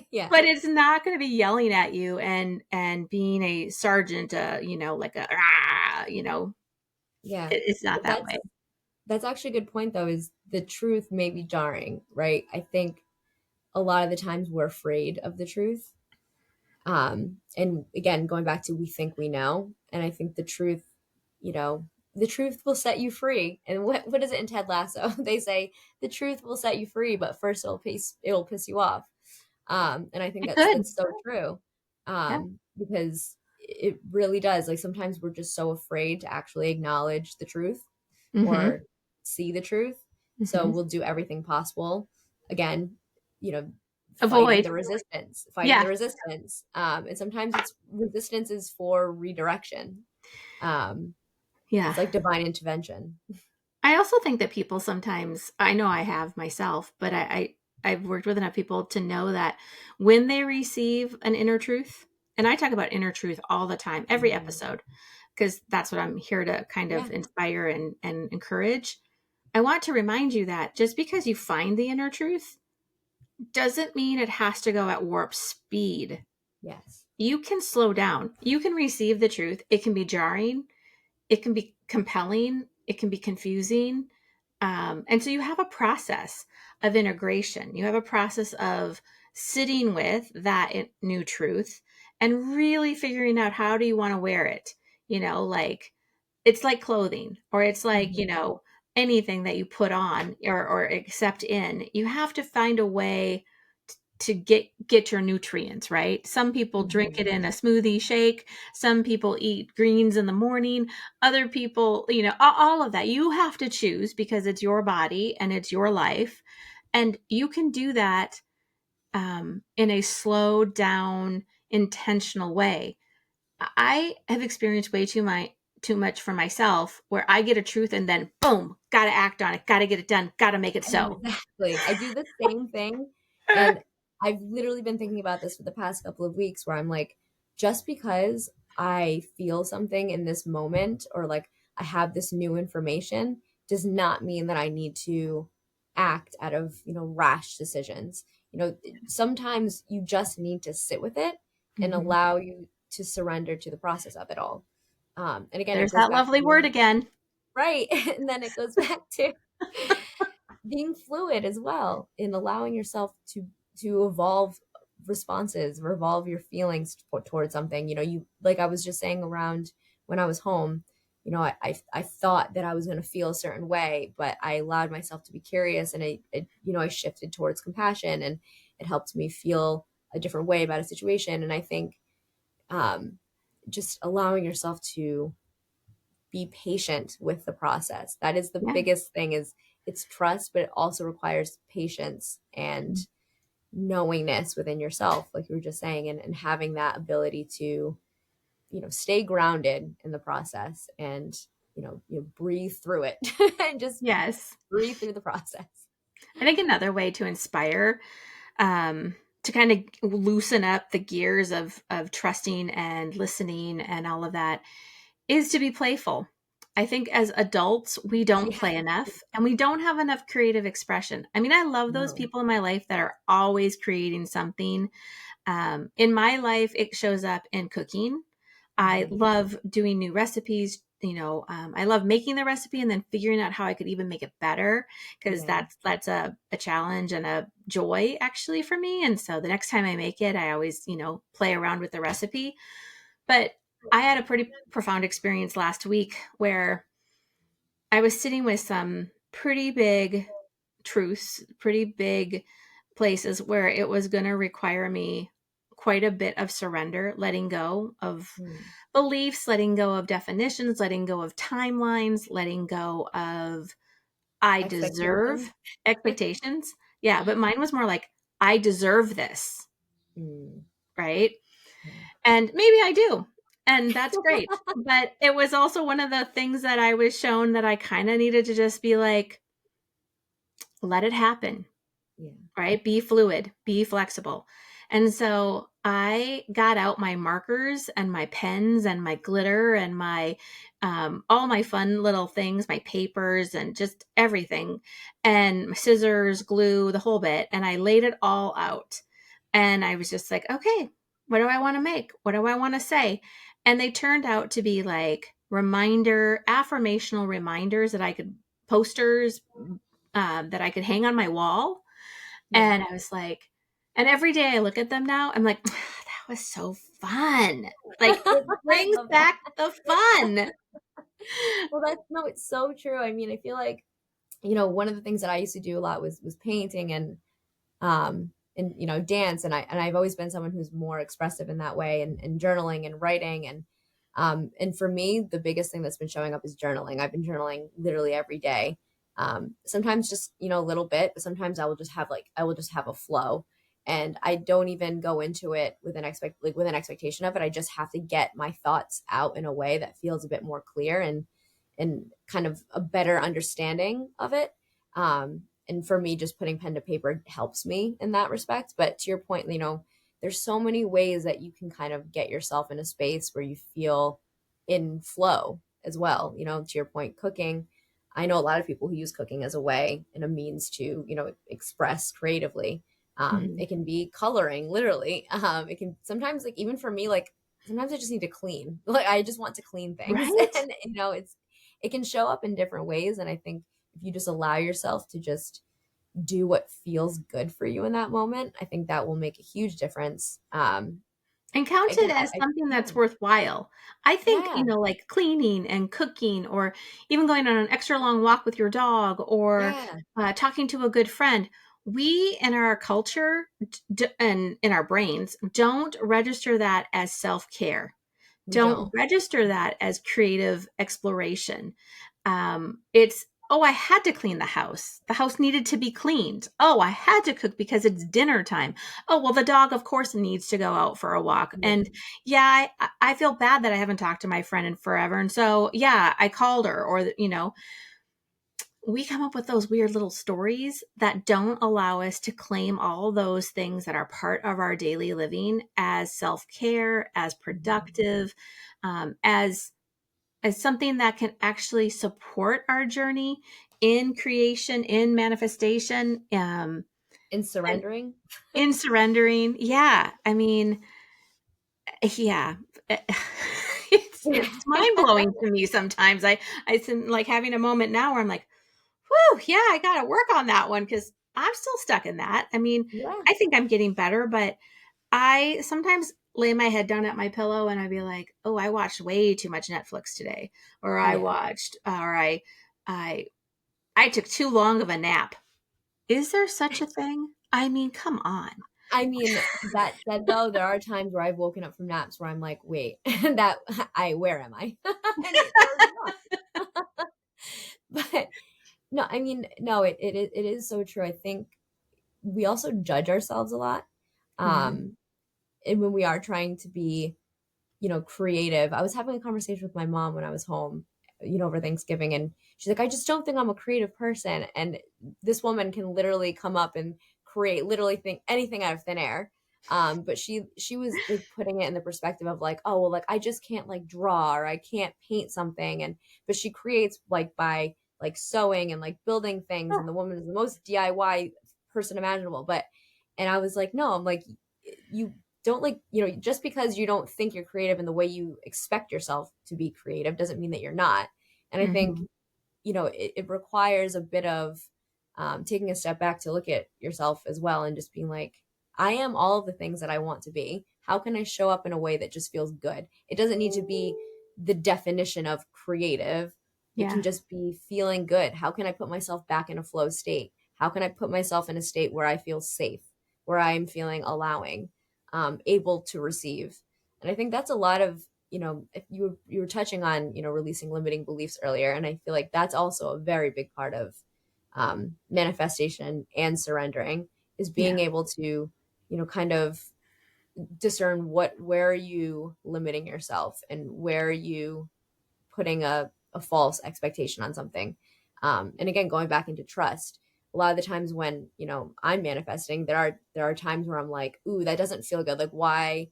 S2: Yeah.
S1: but it's not going to be yelling at you and being a sergeant, like a
S2: Yeah.
S1: it's not that way.
S2: That's actually a good point though, is the truth may be jarring, right? I think a lot of the times we're afraid of the truth. And again, going back to we think we know, and I think the truth, you know, the truth will set you free. And what is it in Ted Lasso? They say the truth will set you free, but first it'll piss you off. And I think
S1: It
S2: that's
S1: could.
S2: so true.
S1: Yeah.
S2: Because it really does. Like sometimes we're just so afraid to actually acknowledge the truth
S1: Mm-hmm.
S2: or see the truth. So
S1: Mm-hmm.
S2: we'll do everything possible. Again, you know,
S1: Avoid.
S2: fighting
S1: Yeah.
S2: the resistance. And sometimes it's resistance is for redirection. Um,
S1: Yeah.
S2: it's like divine intervention.
S1: I also think that people sometimes, I know I have myself, but I've worked with enough people to know that when they receive an inner truth, and I talk about inner truth all the time, every
S2: Mhm.
S1: episode, because that's what I'm here to kind
S2: Yeah.
S1: of inspire and encourage. I want to remind you that just because you find the inner truth doesn't mean it has to go at warp speed.
S2: Yes.
S1: You can slow down. You can receive the truth. It can be jarring, it can be compelling, it can be confusing. And so you have a process of integration. You have a process of sitting with that new truth and really figuring out how do you want to wear it. Like it's like clothing, or it's like,
S2: Mhm.
S1: anything that you put on or accept in. You have to find a way to get your nutrients, right? Some people drink
S2: Mhm.
S1: it in a smoothie shake, some people eat greens in the morning, other people, all of that. You have to choose because it's your body and it's your life, and you can do that in a slow down, intentional way. I have experienced way too much for myself where I get a truth and then boom, got to act on it, got to get it done, got to make it so.
S2: Exactly. I do the same thing. And I've literally been thinking about this for the past couple of weeks where I'm like, just because I feel something in this moment or like I have this new information does not mean that I need to act out of, rash decisions. Sometimes you just need to sit with it and
S1: Mhm.
S2: allow you to surrender to the process of it all. And again, it
S1: There's
S2: goes
S1: that
S2: back to
S1: lovely word
S2: being
S1: again.
S2: right. And then it goes back to being fluid as well in allowing yourself to evolve responses or evolve your feelings towards something. You like I was just saying around when I was home, I thought that I was going to feel a certain way, but I allowed myself to be curious, and I shifted towards compassion, and it helped me feel a different way about a situation. And I think um, just allowing yourself to be patient with the process. That is the
S1: Yeah.
S2: biggest thing, is it's trust, but it also requires patience and knowingness within yourself, like you were just saying, and having that ability to, stay grounded in the process and, breathe through it and just
S1: Yes.
S2: breathe through the process.
S1: I think another way to inspire, to kind of loosen up the gears of trusting and listening and all of that, is to be playful. I think as adults, we don't
S2: Yeah.
S1: play enough and we don't have enough creative expression. I mean, I love those
S2: No.
S1: people in my life that are always creating something. In my life, it shows up in cooking. I
S2: Mhm.
S1: love doing new recipes. I love making the recipe and then figuring out how I could even make it better, because
S2: Yeah.
S1: that's a challenge and a joy actually for me. And so the next time I make it, I always, play around with the recipe. But I had a pretty profound experience last week where I was sitting with some pretty big truths, pretty big places where it was going to require me quite a bit of surrender, letting go of
S2: Mm.
S1: beliefs, letting go of definitions, letting go of timelines, letting go of I
S2: Expectations.
S1: deserve expectations. Yeah, but mine was more like I deserve this,
S2: Mm.
S1: right?
S2: Yeah.
S1: And maybe I do. And that's great. But it was also one of the things that I was shown that I kind of needed to just be like, let it happen,
S2: Yeah.
S1: right? Be fluid, be flexible. And so I got out my markers and my pens and my glitter and my all my fun little things, my papers and just everything, and scissors, glue, the whole bit. And I laid it all out. And I was just like, okay, what do I want to make? What do I want to say? And they turned out to be like affirmational reminders that I could posters that I could hang on my wall.
S2: Yeah.
S1: And I was like, and every day I look at them now, I'm like, that was so fun. Like it
S2: I
S1: brings
S2: love that.
S1: back the fun.
S2: Well, that's no, it's so true. I mean, I feel like, one of the things that I used to do a lot was painting and dance, and I've always been someone who's more expressive in that way, and journaling and writing, and for me the biggest thing that's been showing up is journaling. I've been journaling literally every day. Sometimes just a little bit, but sometimes I will just have a flow, and I don't even go into it with an expectation of it. I just have to get my thoughts out in a way that feels a bit more clear and kind of a better understanding of it. And for me, just putting pen to paper helps me in that respect. But to your point, there's so many ways that you can kind of get yourself in a space where you feel in flow as well. To your point, cooking. I know a lot of people who use cooking as a way and a means to, express creatively.
S1: Mhm.
S2: It can be coloring, literally. It can sometimes, like, even for me, like, sometimes I just need to clean. Like, I just want to clean things.
S1: Right?
S2: And, it can show up in different ways. And I think if you just allow yourself to just do what feels good for you in that moment, I think that will make a huge difference.
S1: And count
S2: Again,
S1: it as something
S2: yeah,
S1: that's worthwhile. I think,
S2: yeah,
S1: like cleaning and cooking, or even going on an extra long walk with your dog, or
S2: yeah,
S1: talking to a good friend. We in our culture and in our brains don't register that as self care,
S2: we
S1: don't
S2: don't.
S1: register that as creative exploration. It's, oh, I had to clean the house. The house needed to be cleaned. Oh, I had to cook because it's dinner time. Oh, well, the dog, of course, needs to go out for a walk.
S2: Yeah,
S1: And yeah, I feel bad that I haven't talked to my friend in forever. And so, yeah, I called her, or, we come up with those weird little stories that don't allow us to claim all those things that are part of our daily living as self care, as productive, as something that can actually support our journey in creation, in manifestation,
S2: in
S1: and
S2: surrendering.
S1: in surrendering. Yeah, I mean, yeah, it's mind blowing to me sometimes. I'm like having a moment now where I'm like, whew, yeah, I got to work on that one, because I'm still stuck in that. I mean,
S2: Yeah,
S1: I think I'm getting better, but I sometimes lay my head down at my pillow and I'd be like, oh, I watched way too much Netflix today, or
S2: yeah.
S1: I I took too long of a nap. Is there such a thing? I mean, come on.
S2: I mean, that said, though, there are times where I've woken up from naps where I'm like, wait, that where am I? And there's not. But no, I mean, no, it is so true. I think we also judge ourselves a lot.
S1: Mhm.
S2: Um, and when we are trying to be, creative. I was having a conversation with my mom when I was home, over Thanksgiving, and she's like, I just don't think I'm a creative person. And this woman can literally come up and create literally think anything out of thin air. But she was like putting it in the perspective of like, oh well, like I just can't like draw or I can't paint something. And but she creates like by like sewing and like building things,
S1: Oh,
S2: and the woman is the most DIY person imaginable. But and I was like, no, I'm like, you don't like, just because you don't think you're creative in the way you expect yourself to be creative doesn't mean that you're not. And I think,
S1: Mm-hmm.
S2: it requires a bit of taking a step back to look at yourself as well and just being like, I am all of the things that I want to be. How can I show up in a way that just feels good? It doesn't need to be the definition of creative. It can
S1: Yeah.
S2: just be feeling good. How can I put myself back in a flow state? How can I put myself in a state where I feel safe, where I'm feeling allowing, able to receive? And I think that's a lot of, if you were touching on, releasing limiting beliefs earlier, and I feel like that's also a very big part of manifestation and surrendering, is
S1: Yeah.
S2: being able to, kind of discern where are you limiting yourself and where are you putting a false expectation on something. And again, going back into trust, a lot of the times when, I'm manifesting, there are times where I'm like, ooh, that doesn't feel good. Like, why,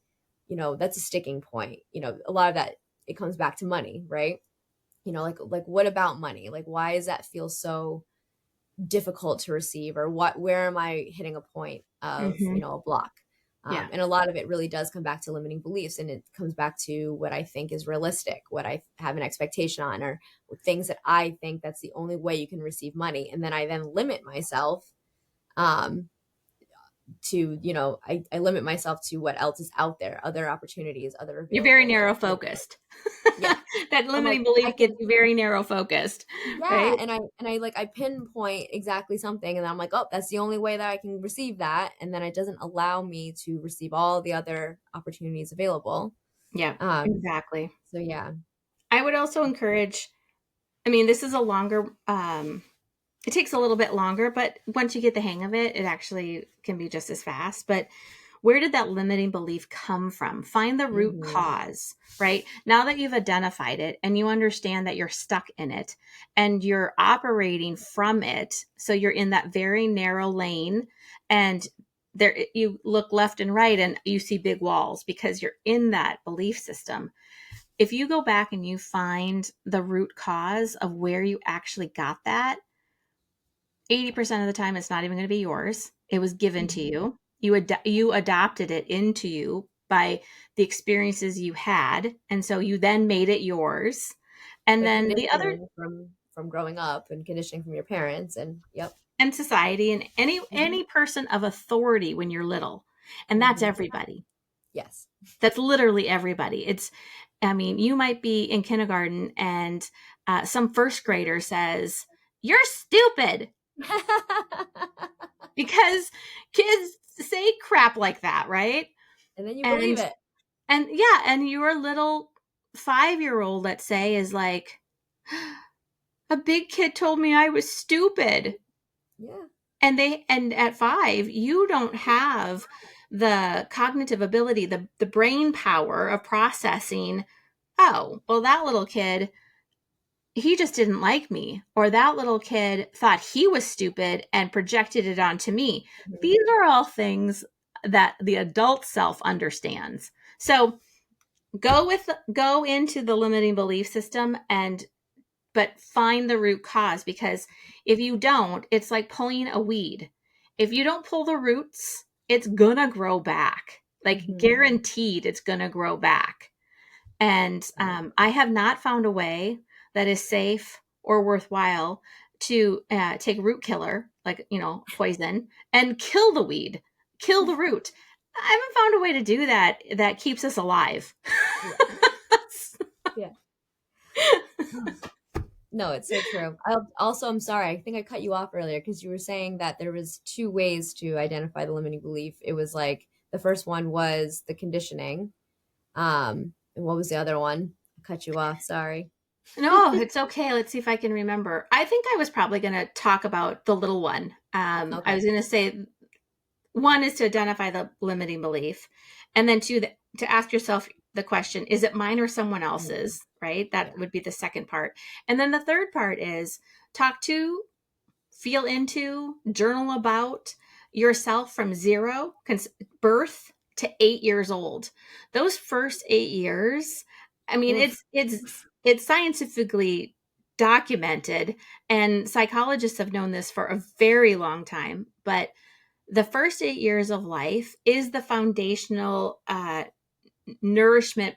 S2: that's a sticking point. A lot of that, it comes back to money, right? Like what about money? Like, why does that feel so difficult to receive? Or where am I hitting a point of,
S1: Mm-hmm.
S2: a block?
S1: Yeah.
S2: And a lot of it really does come back to limiting beliefs, and it comes back to what I think is realistic, what I have an expectation on, or things that I think that's the only way you can receive money. And then I then limit myself, um, to, I limit myself to what else is out there, other opportunities, other
S1: You're very
S2: available.
S1: narrow
S2: Like,
S1: focused.
S2: yeah.
S1: That
S2: I'm like,
S1: limiting
S2: I
S1: belief gets
S2: can,
S1: you very narrow focused,
S2: yeah,
S1: right?
S2: and I like, I pinpoint exactly something, and I'm like, oh, that's the only way that I can receive that, and then it doesn't allow me to receive all the other opportunities available.
S1: Yeah,
S2: um
S1: exactly.
S2: so yeah.
S1: I would also encourage, I mean, this is a longer, it takes a little bit longer, but once you get the hang of it, it actually can be just as fast. But where did that limiting belief come from? Find the root
S2: Hmm.
S1: cause, right? Now that you've identified it and you understand that you're stuck in it and you're operating from it, so you're in that very narrow lane, and there you look left and right and you see big walls because you're in that belief system. If you go back and you find the root cause of where you actually got that, 80% of the time it's not even going to be yours. It was given to
S2: Hmm.
S1: you. You adopted it into you by the experiences you had, and so you then made it yours. And
S2: The
S1: then the other,
S2: conditioning from growing up, and conditioning from your parents, and yep.
S1: and society, and
S2: Hmm.
S1: any person of authority when you're little. And that's
S2: Hmm.
S1: everybody.
S2: Yes.
S1: That's literally everybody. It's, I mean, you might be in kindergarten and some first grader says, "You're stupid," because kids say crap like that, right?
S2: And then you believe
S1: And
S2: it.
S1: yeah, and your little 5-year old, let's say, is like, a big kid told me I was stupid.
S2: Yeah.
S1: And at 5, you don't have the cognitive ability, the brain power of processing, oh, well, that little kid, he just didn't like me, or that little kid thought he was stupid and projected it onto me.
S2: Hmm.
S1: These are all things that the adult self understands. So go into the limiting belief system, and but find the root cause, because if you don't, it's like pulling a weed. If you don't pull the roots, it's gonna grow back, like
S2: Hmm.
S1: guaranteed it's gonna grow back. And I have not found a way that is safe or worthwhile to take root killer, like, poison, and kill the weed, kill the root. I haven't found a way to do that that keeps us alive.
S2: Yeah. Yeah. No, it's so true. I'm sorry. I think I cut you off earlier because you were saying that there was two ways to identify the limiting belief. It was like the first one was the conditioning. And what was the other one? I cut you off. Sorry.
S1: No, it's okay. Let's see if I can remember. I think I was probably going to talk about the little one. I
S2: Okay.
S1: was going to say, one is to identify the limiting belief, and then two, to ask yourself the question, is it mine or someone
S2: Mhm.
S1: else's? Right? That
S2: Yeah.
S1: would be the second part. And then the third part is talk to, feel into, journal about yourself from zero, birth to 8 years old. Those first 8 years, I mean,
S2: Oof.
S1: it's scientifically documented, and psychologists have known this for a very long time. But the first 8 years of life is the foundational nourishment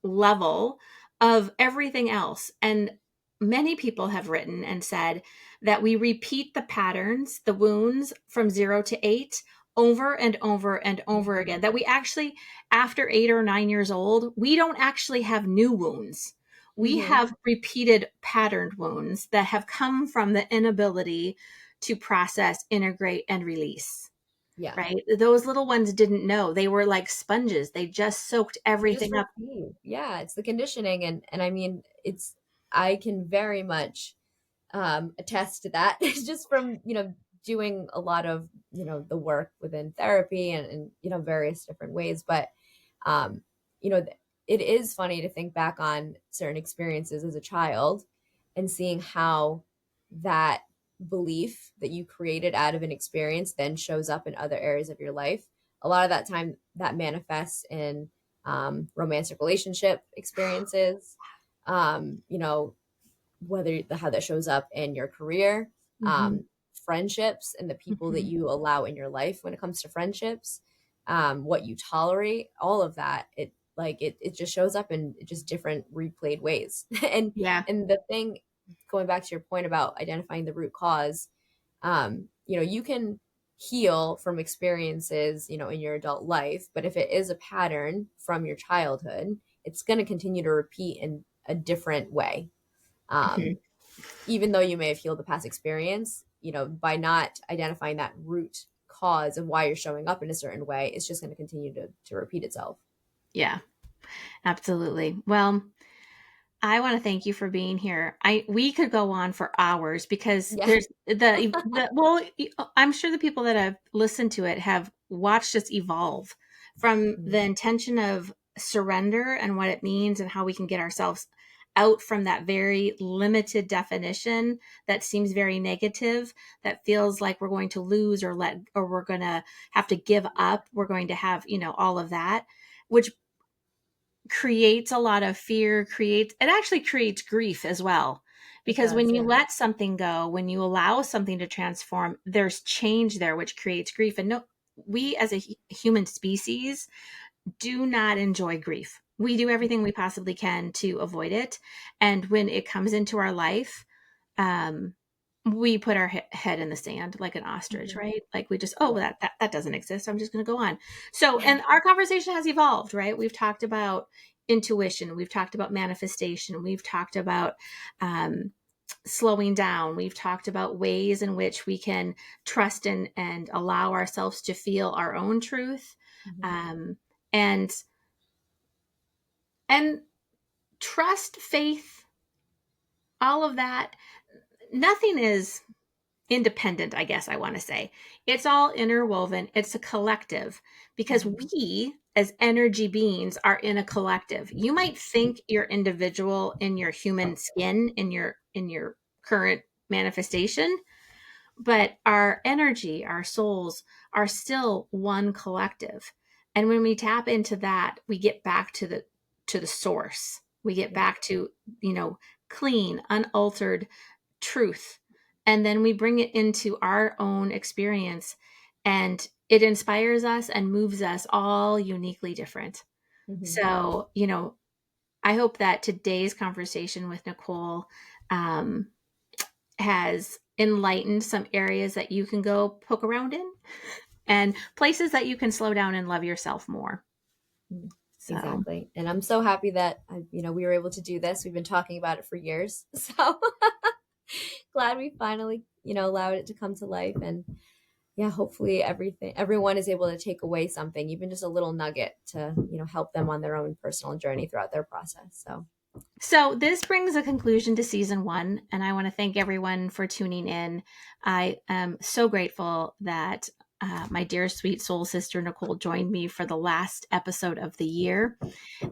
S1: level of everything else. And many people have written and said that we repeat the patterns, the wounds from 0 to 8 over and over and over again. That we actually, after 8 or 9 years old, we don't actually have new wounds. We
S2: Mm-hmm.
S1: have repeated patterned wounds that have come from the inability to process, integrate, and release.
S2: Yeah.
S1: Right? Those little ones didn't know. They were like sponges. They just soaked
S2: They just
S1: everything up.
S2: repeat. Yeah, it's the conditioning, and I mean, it's I can very much attest to that. It's just from doing a lot of the work within therapy and various different ways. But um, you know, it is funny to think back on certain experiences as a child and seeing how that belief that you created out of an experience then shows up in other areas of your life. A lot of that time that manifests in romantic relationship experiences, you know, whether how that shows up in your career,
S1: Mhm.
S2: friendships, and the people that
S1: Mhm.
S2: you allow in your life when it comes to friendships, what you tolerate, all of that. It just shows up in just different replayed ways. and
S1: Yeah.
S2: and the thing, going back to your point about identifying the root cause, you can heal from experiences in your adult life, but if it is a pattern from your childhood, it's going to continue to repeat in a different way.
S1: Mhm.
S2: um, Even though you may have healed the past experience, by not identifying that root cause of why you're showing up in a certain way, it's just going to continue to repeat itself.
S1: Yeah, absolutely. Well, I want to thank you for being here. We could go on for hours because
S2: Yeah.
S1: there's the well, I'm sure the people that have listened to it have watched us evolve from the
S2: Mhm.
S1: intention of surrender and what it means and how we can get ourselves out from that very limited definition that seems very negative, that feels like we're going to lose or we're going to have to give up, we're going to have, all of that, which creates a lot of fear, creates it actually creates grief as well.
S2: It
S1: Because when
S2: does,
S1: you
S2: yeah.
S1: let something go, when you allow something to transform, there's change there which creates grief. And no, we as a human species do not enjoy grief. We do everything we possibly can to avoid it. And when it comes into our life, um, we put our head in the sand like an ostrich,
S2: Mhm.
S1: right? Like we just, oh,
S2: Yeah.
S1: that doesn't exist. I'm just going to go on. So, and our conversation has evolved, right? We've talked about intuition. We've talked about manifestation. We've talked about um, slowing down. We've talked about ways in which we can trust and allow ourselves to feel our own truth.
S2: Mhm.
S1: Um, and and trust, faith, all of that. Nothing is independent, I guess I want to say. It's all interwoven. It's a collective because
S2: Mhm.
S1: we as energy beings are in a collective. You might think you're individual in your human skin, in your current manifestation, but our energy, our souls are still one collective. And when we tap into that, we get back to the source. We get
S2: Yeah.
S1: back to, clean, unaltered truth. And then we bring it into our own experience, and it inspires us and moves us all uniquely different.
S2: Mhm.
S1: So, I hope that today's conversation with Nicole um, has enlightened some areas that you can go poke around in and places that you can slow down and love yourself more.
S2: Mhm.
S1: So,
S2: Exactly. And I'm so happy that we were able to do this. We've been talking about it for years. So glad we finally, allowed it to come to life. And yeah, hopefully everyone is able to take away something, even just a little nugget to, help them on their own personal journey throughout their process. So
S1: so this brings a conclusion to season 1, and I want to thank everyone for tuning in. I am so grateful that my dear sweet soul sister Nicole joined me for the last episode of the year,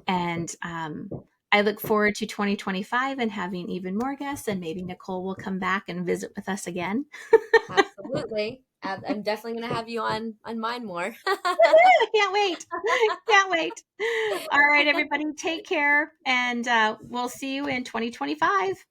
S1: and I look forward to 2025 and having even more guests, and maybe Nicole will come back and visit with us again.
S2: absolutely. I'm definitely going to have you on mine more.
S1: I can't wait. Can't wait. All right, everybody, take care, and we'll see you in 2025.